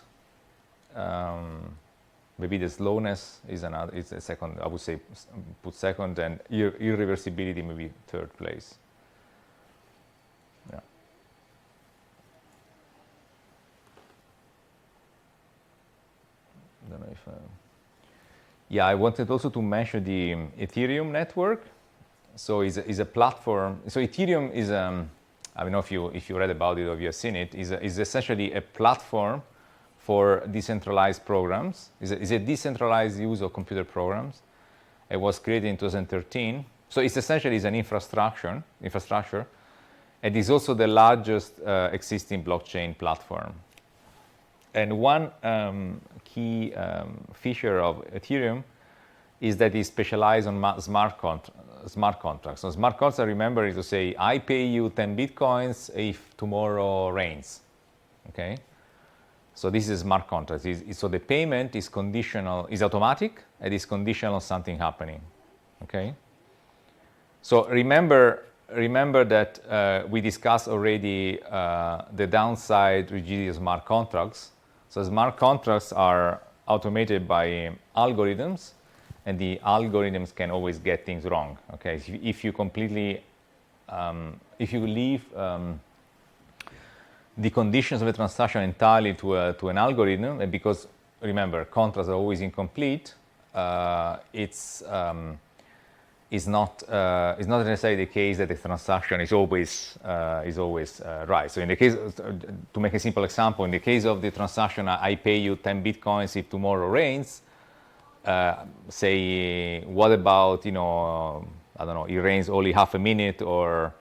Maybe the slowness is a second. I would say put second, and irreversibility maybe third place. Yeah. I don't know if. Yeah, I wanted also to mention the Ethereum network. So is a platform. So Ethereum is I don't know if you read about it or if you have seen it. Is essentially a platform for decentralized programs. Is a decentralized use of computer programs. It was created in 2013. So it's essentially an infrastructure, and is also the largest existing blockchain platform. And one key feature of Ethereum is that it's specialized on smart contracts. So smart contracts, I remember, is to say, I pay you 10 Bitcoins if tomorrow rains, okay? So this is a smart contract. So the payment is conditional, is automatic, and is conditional on something happening, okay? So remember that we discussed already the downside rigidity of smart contracts. So smart contracts are automated by algorithms, and the algorithms can always get things wrong. Okay, so if you completely, if you leave the conditions of a transaction entirely to an algorithm, and because remember contracts are always incomplete, it's not necessarily the case that the transaction is always right. So in the case, to make a simple example, in the case of the transaction, I pay you 10 bitcoins if tomorrow rains. Say, what about, I don't know, it rains only half a minute, or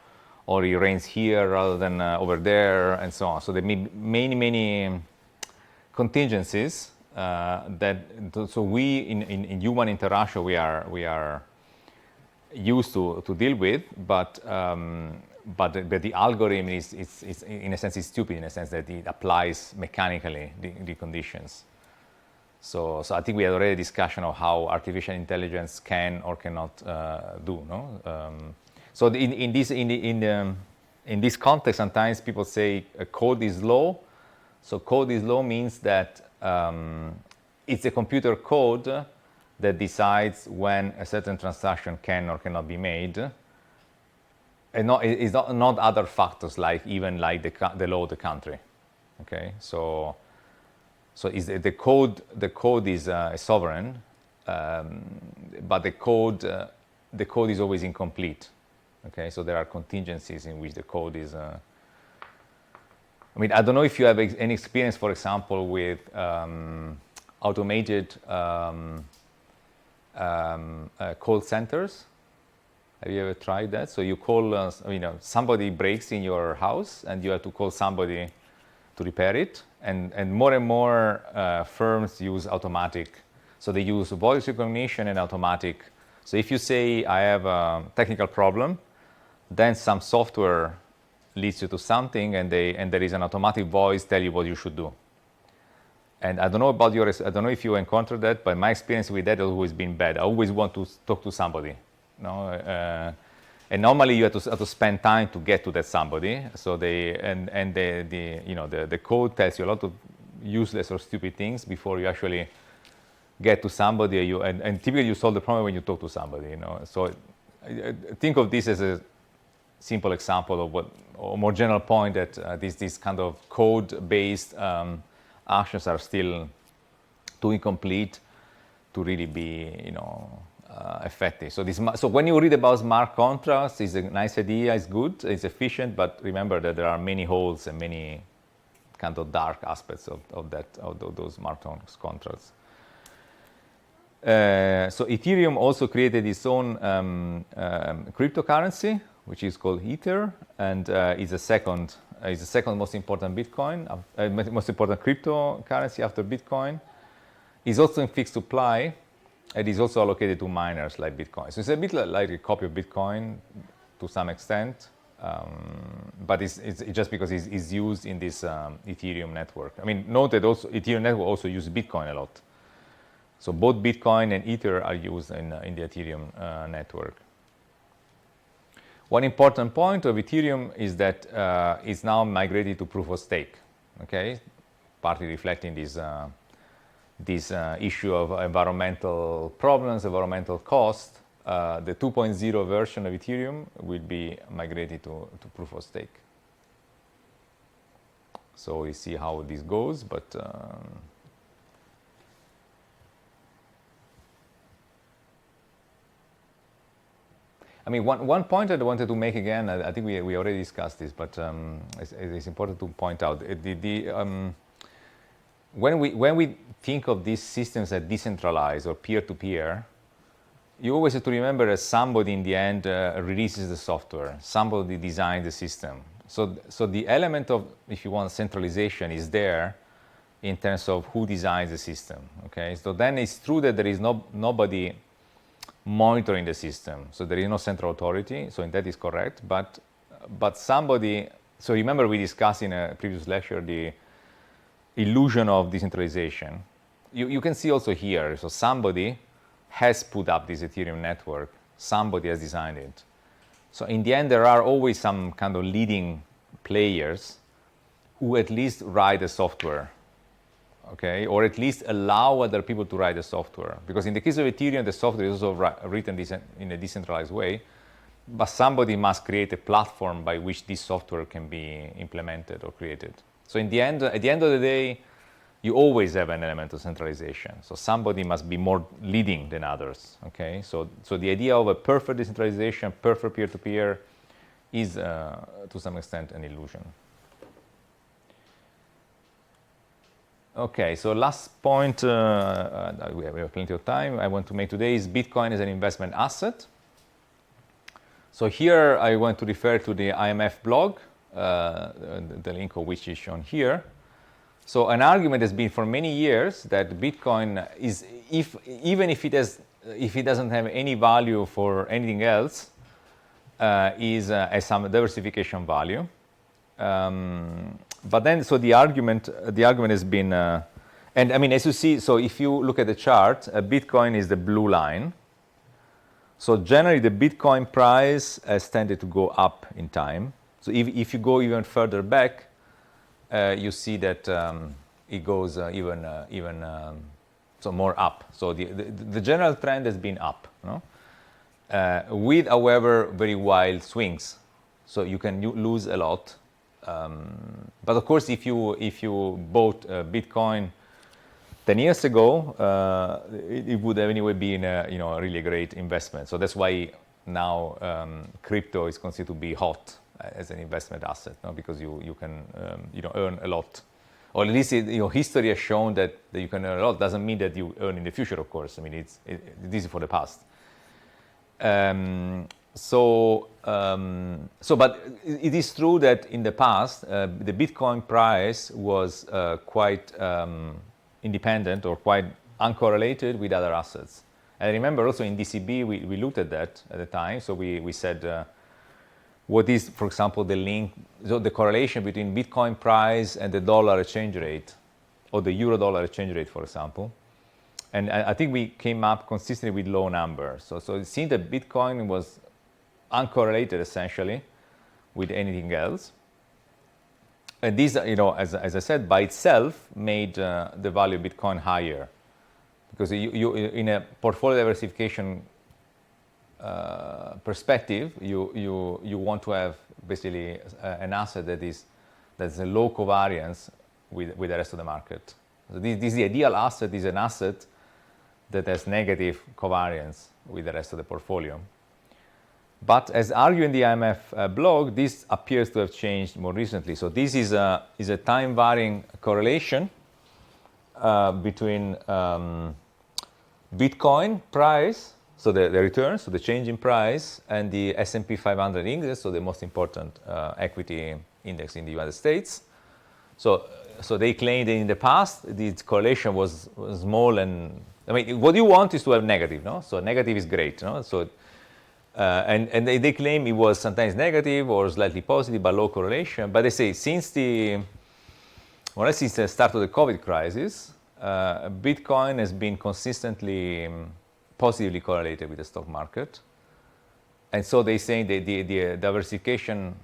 it rains here rather than over there, and so on. So there may be many contingencies so we in human interaction we are used to deal with, but the algorithm is in a sense is stupid, in a sense that it applies mechanically the conditions. So I think we had already a discussion of how artificial intelligence can or cannot do. No. So in this context, sometimes people say code is law. So code is law means that it's a computer code that decides when a certain transaction can or cannot be made, and it's not other factors like even like the law of the country. Okay, so is the code is sovereign, but the code is always incomplete. Okay, so there are contingencies in which the code is. I mean, I don't know if you have any experience, for example, with automated call centers. Have you ever tried that? So you call, somebody breaks in your house, and you have to call somebody to repair it. And more firms use automatic. So they use voice recognition and automatic. So if you say, I have a technical problem, then some software leads you to something, and there is an automatic voice tell you what you should do. And I don't know about I don't know if you encountered that, but my experience with that has always been bad. I always want to talk to somebody, and normally you have to spend time to get to that somebody. So the code tells you a lot of useless or stupid things before you actually get to somebody. And typically you solve the problem when you talk to somebody. So I think of this as a simple example of or more general point that this kind of code-based actions are still too incomplete to really be, effective. So when you read about smart contracts, it's a nice idea, it's good, it's efficient, but remember that there are many holes and many kind of dark aspects of those smart contracts. So Ethereum also created its own cryptocurrency, which is called Ether, and is the second most important Bitcoin, most important cryptocurrency after Bitcoin. It's also in fixed supply, and is also allocated to miners like Bitcoin. So it's a bit like a copy of Bitcoin to some extent, but it's just because it's used in this Ethereum network. I mean, note that also Ethereum network also uses Bitcoin a lot. So both Bitcoin and Ether are used in the Ethereum network. One important point of Ethereum is that it's now migrated to proof of stake. Okay, partly reflecting this issue of environmental problems, environmental cost. The 2.0 version of Ethereum will be migrated to proof of stake. So we see how this goes, but. I mean, one point I wanted to make again, I think we already discussed this, but it's important to point out. When we think of these systems as decentralized or peer-to-peer, you always have to remember that somebody in the end releases the software, somebody designs the system. So the element of, if you want, centralization is there in terms of who designs the system. Okay, so then it's true that there is nobody monitoring the system, so there is no central authority, so that is correct, but somebody. So remember we discussed in a previous lecture the illusion of decentralization. You can see also here, so somebody has put up this Ethereum network, somebody has designed it. So in the end there are always some kind of leading players who at least write the software. Okay, or at least allow other people to write the software. Because in the case of Ethereum, the software is also written in a decentralized way, but somebody must create a platform by which this software can be implemented or created. So in the end, at the end of the day, you always have an element of centralization. So somebody must be more leading than others, okay? So the idea of a perfect decentralization, perfect peer-to-peer is, to some extent, an illusion. Okay, so last point, we have plenty of time, I want to make today is Bitcoin as an investment asset. So here I want to refer to the IMF blog, the link of which is shown here. So an argument has been for many years that Bitcoin is, even if it doesn't have any value for anything else, has some diversification value. But then, so the argument has been, and I mean, as you see, so if you look at the chart, Bitcoin is the blue line. So generally, the Bitcoin price has tended to go up in time. So if you go even further back, you see that it goes even so more up. So the general trend has been up, no? With, however, very wild swings. So you can lose a lot. But of course, if you bought Bitcoin 10 years ago, it would have anyway been a really great investment. So that's why now crypto is considered to be hot as an investment asset, no? Because you can earn a lot, or at least history has shown that you can earn a lot. Doesn't mean that you earn in the future, of course. I mean, this is for the past. But it is true that in the past, the Bitcoin price was quite independent or quite uncorrelated with other assets. And I remember also in DCB, we looked at that at the time. So we said, what is, for example, the link, so the correlation between Bitcoin price and the dollar exchange rate, or the euro-dollar exchange rate, for example. And I think we came up consistently with low numbers. So it seemed that Bitcoin was uncorrelated essentially with anything else. And these, as I said, by itself made the value of Bitcoin higher, because you in a portfolio diversification perspective, you want to have basically an asset that's a low covariance with the rest of the market. So this is the ideal asset, is an asset that has negative covariance with the rest of the portfolio. But as argued in the IMF blog, this appears to have changed more recently. So this is a time-varying correlation between Bitcoin price, so the return, so the change in price, and the S&P 500 index, so the most important equity index in the United States. So they claimed that in the past, this correlation was small, and I mean, what you want is to have negative, no? So negative is great, no? So and they claim it was sometimes negative or slightly positive, but low correlation. But they say since the start of the COVID crisis, Bitcoin has been consistently positively correlated with the stock market. And so they say the diversification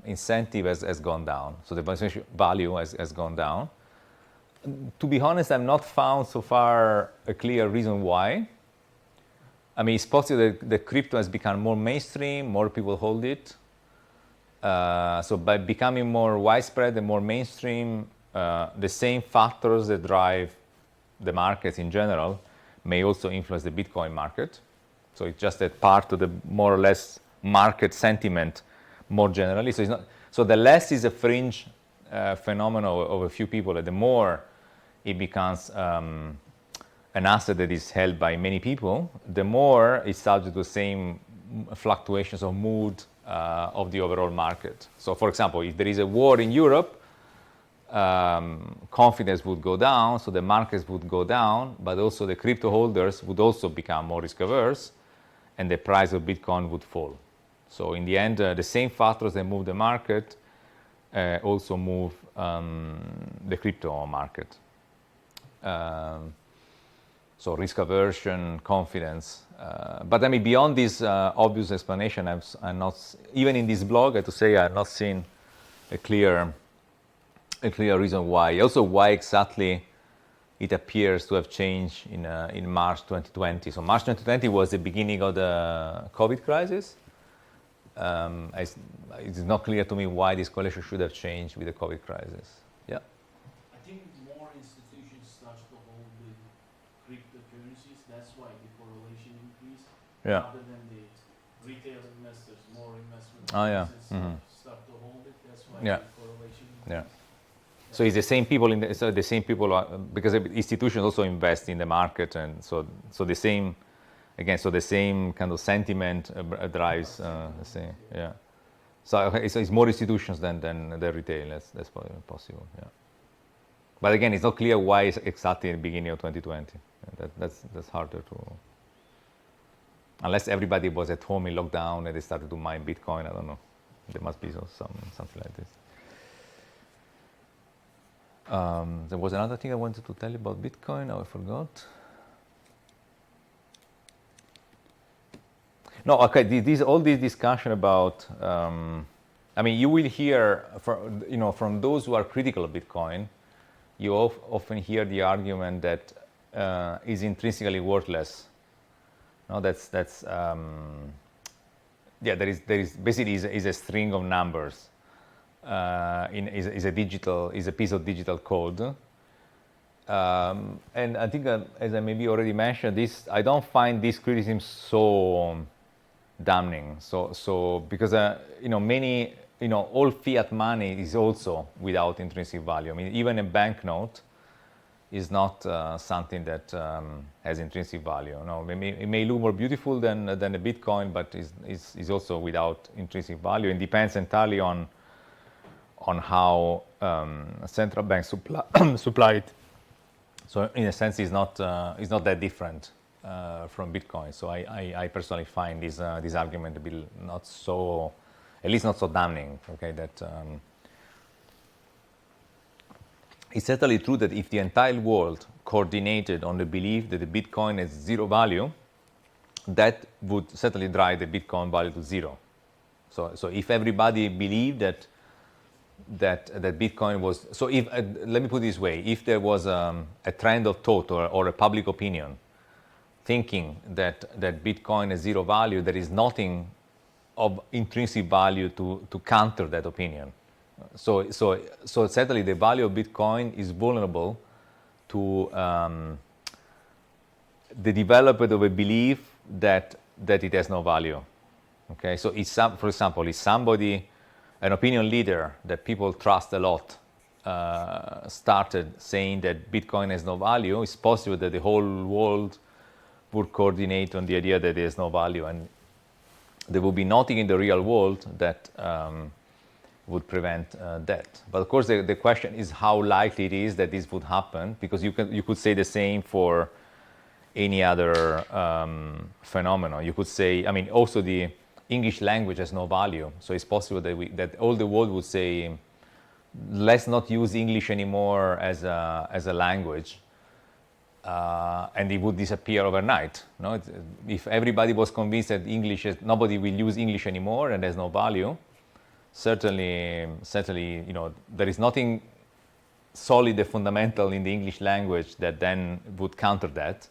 incentive has gone down. So the diversification value has gone down. To be honest, I've not found so far a clear reason why. I mean, it's possible that the crypto has become more mainstream, more people hold it. So by becoming more widespread and more mainstream, the same factors that drive the markets in general may also influence the Bitcoin market. So it's just a part of the more or less market sentiment more generally. So it's not. So the less is a fringe phenomenon of a few people, and the more it becomes an asset that is held by many people, the more it's subject to the same fluctuations of mood of the overall market. So, for example, if there is a war in Europe, confidence would go down, so the markets would go down, but also the crypto holders would also become more risk averse, and the price of Bitcoin would fall. So, in the end, the same factors that move the market also move the crypto market. So risk aversion, confidence. But I mean, beyond this obvious explanation, I'm not, even in this blog, I have to say, I have not seen a clear reason why. Also, why exactly it appears to have changed in March 2020. So March 2020 was the beginning of the COVID crisis. It is not clear to me why this correlation should have changed with the COVID crisis. Yeah. I think more in starts to hold the cryptocurrencies. That's why the correlation increase. Yeah. Rather than the retail investors, more investment Oh, yeah. start to hold it. That's why Yeah. the correlation Yeah. increase. So it's the same people so the same people because institutions also invest in the market, and so the same, again, so the same kind of sentiment drives the same. Yeah. So it's more institutions than the retail. That's probably possible. Yeah. But again, it's not clear why it's exactly in the beginning of 2020. That's harder to. Unless everybody was at home in lockdown and they started to mine Bitcoin, I don't know. There must be something like this. There was another thing I wanted to tell you about Bitcoin. Now I forgot. No, okay. All this discussion about. I mean, you will hear from those who are critical of Bitcoin. You often hear the argument that is intrinsically worthless. No, that's yeah. There is basically is a string of numbers. Is a piece of digital code, and I think as I maybe already mentioned, I don't find this criticism so damning. So because many all fiat money is also without intrinsic value. I mean, even a banknote is not something that has intrinsic value. No, it may look more beautiful than a Bitcoin, but is also without intrinsic value, and depends entirely on how central banks supply it. So in a sense, it's not that different from Bitcoin. So I personally find this argument to be not so, at least not so damning. Okay, that it's certainly true that if the entire world coordinated on the belief that the Bitcoin has zero value, that would certainly drive the Bitcoin value to zero. So if everybody believed that Bitcoin was, so if let me put it this way, if there was a trend of thought or a public opinion thinking that Bitcoin has zero value, there is nothing of intrinsic value to counter that opinion. So certainly the value of Bitcoin is vulnerable to the development of a belief that it has no value. Okay, so for example, if somebody, an opinion leader that people trust a lot, started saying that Bitcoin has no value, it's possible that the whole world would coordinate on the idea that there is no value, and there would be nothing in the real world that would prevent that. But of course, the question is how likely it is that this would happen, because you could say the same for any other phenomenon. You could say, I mean, also the English language has no value, so it's possible that all the world would say, let's not use English anymore as a language, and it would disappear overnight. No? If everybody was convinced that nobody will use English anymore and there's no value, certainly, there is nothing solid and fundamental in the English language that then would counter that.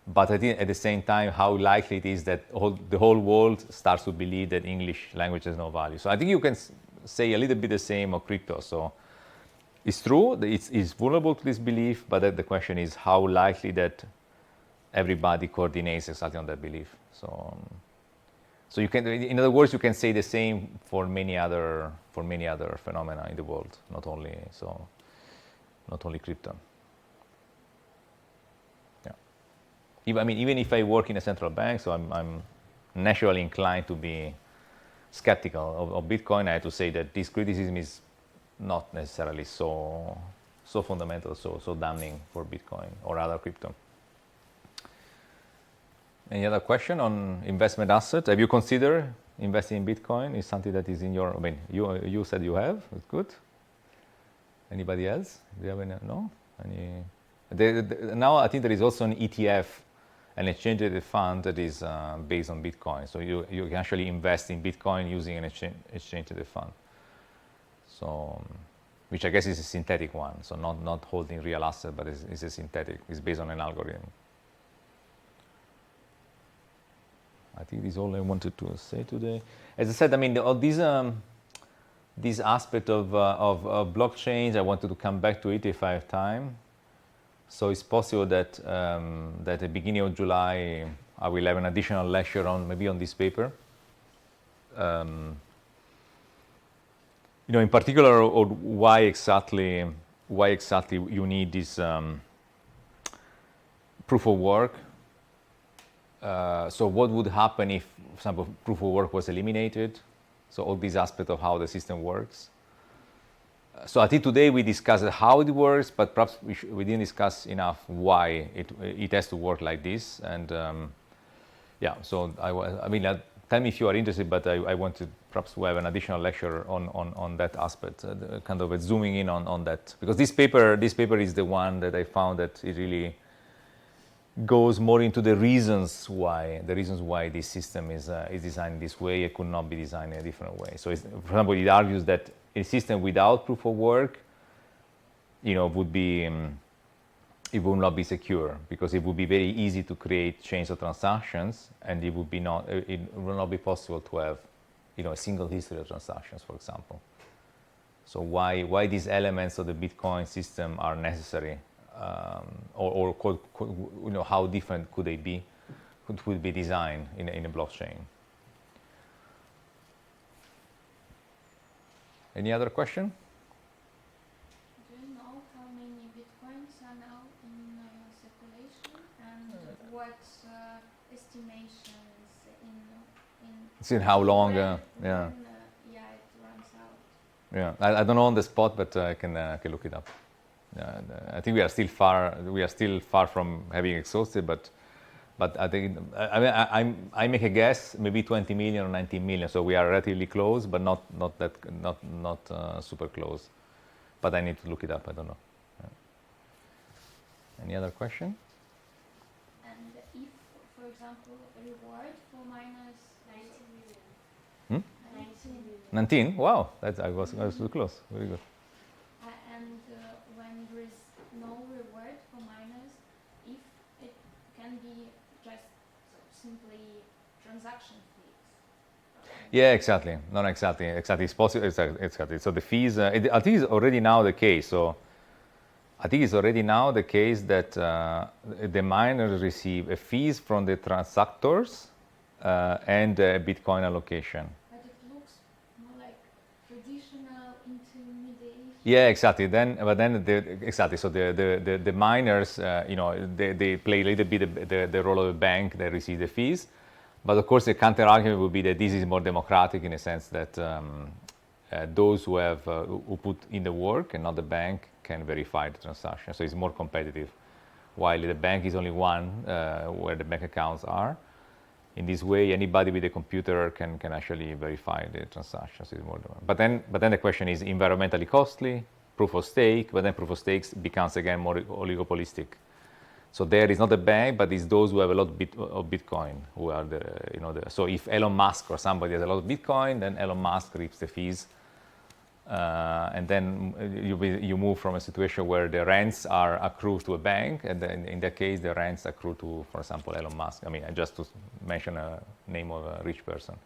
But I think at the same time, how likely it is that the whole world starts to believe that English language has no value. So I think you can say a little bit the same of crypto. So it's true that it's vulnerable to this belief, but the question is how likely that everybody coordinates exactly on that belief. So you can, in other words, you can say the same for many other phenomena in the world, not only crypto. Even if I work in a central bank, so I'm naturally inclined to be skeptical of Bitcoin. I have to say that this criticism is not necessarily so fundamental, so damning for Bitcoin or other crypto. Any other question on investment assets? Have you considered investing in Bitcoin? Is something that is in your, you said you have. That's good. Anybody else? Do you have any? No? Now I think there is also an ETF, an exchange-traded fund that is based on Bitcoin. So you can actually invest in Bitcoin using an exchange-traded fund. So, which I guess is a synthetic one. So not holding real asset, but it's a synthetic. It's based on an algorithm. I think this is all I wanted to say today. As I said, this aspect of blockchains, I wanted to come back to it if I have time. So it's possible that that at the beginning of July I will have an additional lecture on maybe on this paper. In particular, or why exactly you need this proof of work. So what would happen if, for example, proof of work was eliminated? So all these aspects of how the system works. So I think today we discussed how it works, but perhaps we didn't discuss enough why it has to work like this. And yeah, so I mean, tell me if you are interested, but I wanted perhaps to have an additional lecture on that aspect, kind of zooming in on that, because this paper is the one that I found that it really goes more into the reasons why this system is designed this way. It could not be designed in a different way. So, for example, it argues that a system without proof of work, would be it would not be secure, because it would be very easy to create chains of transactions, and it would not be possible to have a single history of transactions, for example. So why these elements of the Bitcoin system are necessary, or how different could they be, could be designed in a blockchain. Any other question? Do you know how many bitcoins are now in circulation, and what estimations in how long? when, Yeah. it runs out? Yeah, I don't know on the spot, but I can look it up. I think we are still far from having exhausted, but I think I make a guess, maybe 20 million or 19 million. So we are relatively close, but not super close. But I need to look it up. I don't know. Yeah. Any other question? And if, for example, reward for minus 19 million. 19? Wow, I was too close. Very good. And when there is no reward for miners, if it can be just simply transaction fees. Yeah, exactly. No, exactly. It's possible. Exactly. So the fees. I think it's already now the case. So I think it's already now the case that the miners receive a fees from the transactors and a Bitcoin allocation. But it looks more like traditional intermediation. Yeah, exactly. Exactly. So the miners, they play a little bit the role of a bank that receives the fees, but of course the counter argument would be that this is more democratic in a sense that those who put in the work and not the bank can verify the transaction. So it's more competitive, while the bank is only one where the bank accounts are. In this way, anybody with a computer can actually verify the transactions. But then the question is environmentally costly, proof of stake, but then proof of stakes becomes again more oligopolistic. So there is not a bank, but it's those who have a lot of Bitcoin who are so if Elon Musk or somebody has a lot of Bitcoin, then Elon Musk reaps the fees. And then you move from a situation where the rents are accrued to a bank, and then in that case the rents accrue to, for example, Elon Musk. I mean, just to mention a name of a rich person.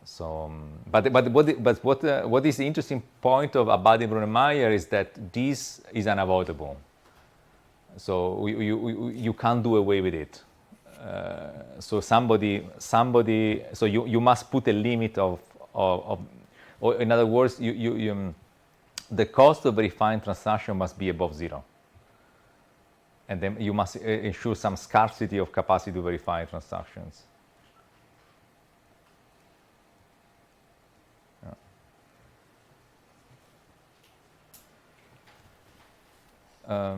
So, but what is the interesting point of Abadi-Brunemeyer is that this is unavoidable. So you can't do away with it. So so you must put a limit of or in other words, the cost of verifying transaction must be above zero. And then you must ensure some scarcity of capacity to verify transactions. Yeah.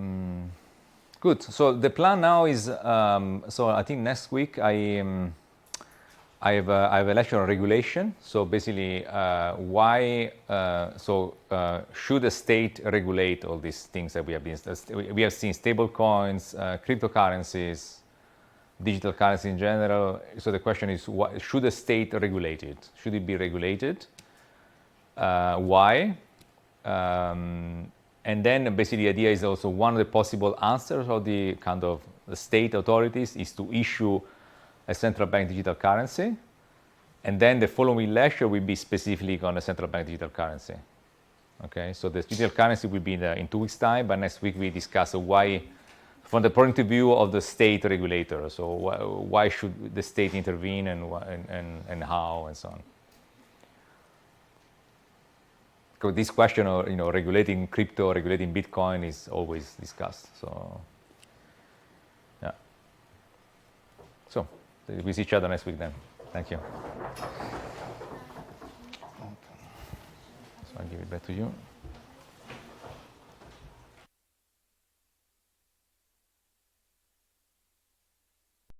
Good. So the plan now is, so I think next week I have a lecture on regulation. So basically, should a state regulate all these things that we have been? We have seen stable coins, cryptocurrencies, digital currency in general. So the question is, should a state regulate it? Should it be regulated? Why? And then basically the idea is also one of the possible answers of the kind of the state authorities is to issue a central bank digital currency, and then the following lecture will be specifically on a central bank digital currency. Okay, so the digital currency will be in 2 weeks' time, but next week we discuss why, from the point of view of the state regulator, so why should the state intervene and how and so on. Because this question of regulating crypto, regulating Bitcoin is always discussed. So yeah. So we see each other next week then. Thank you. So I'll give it back to you.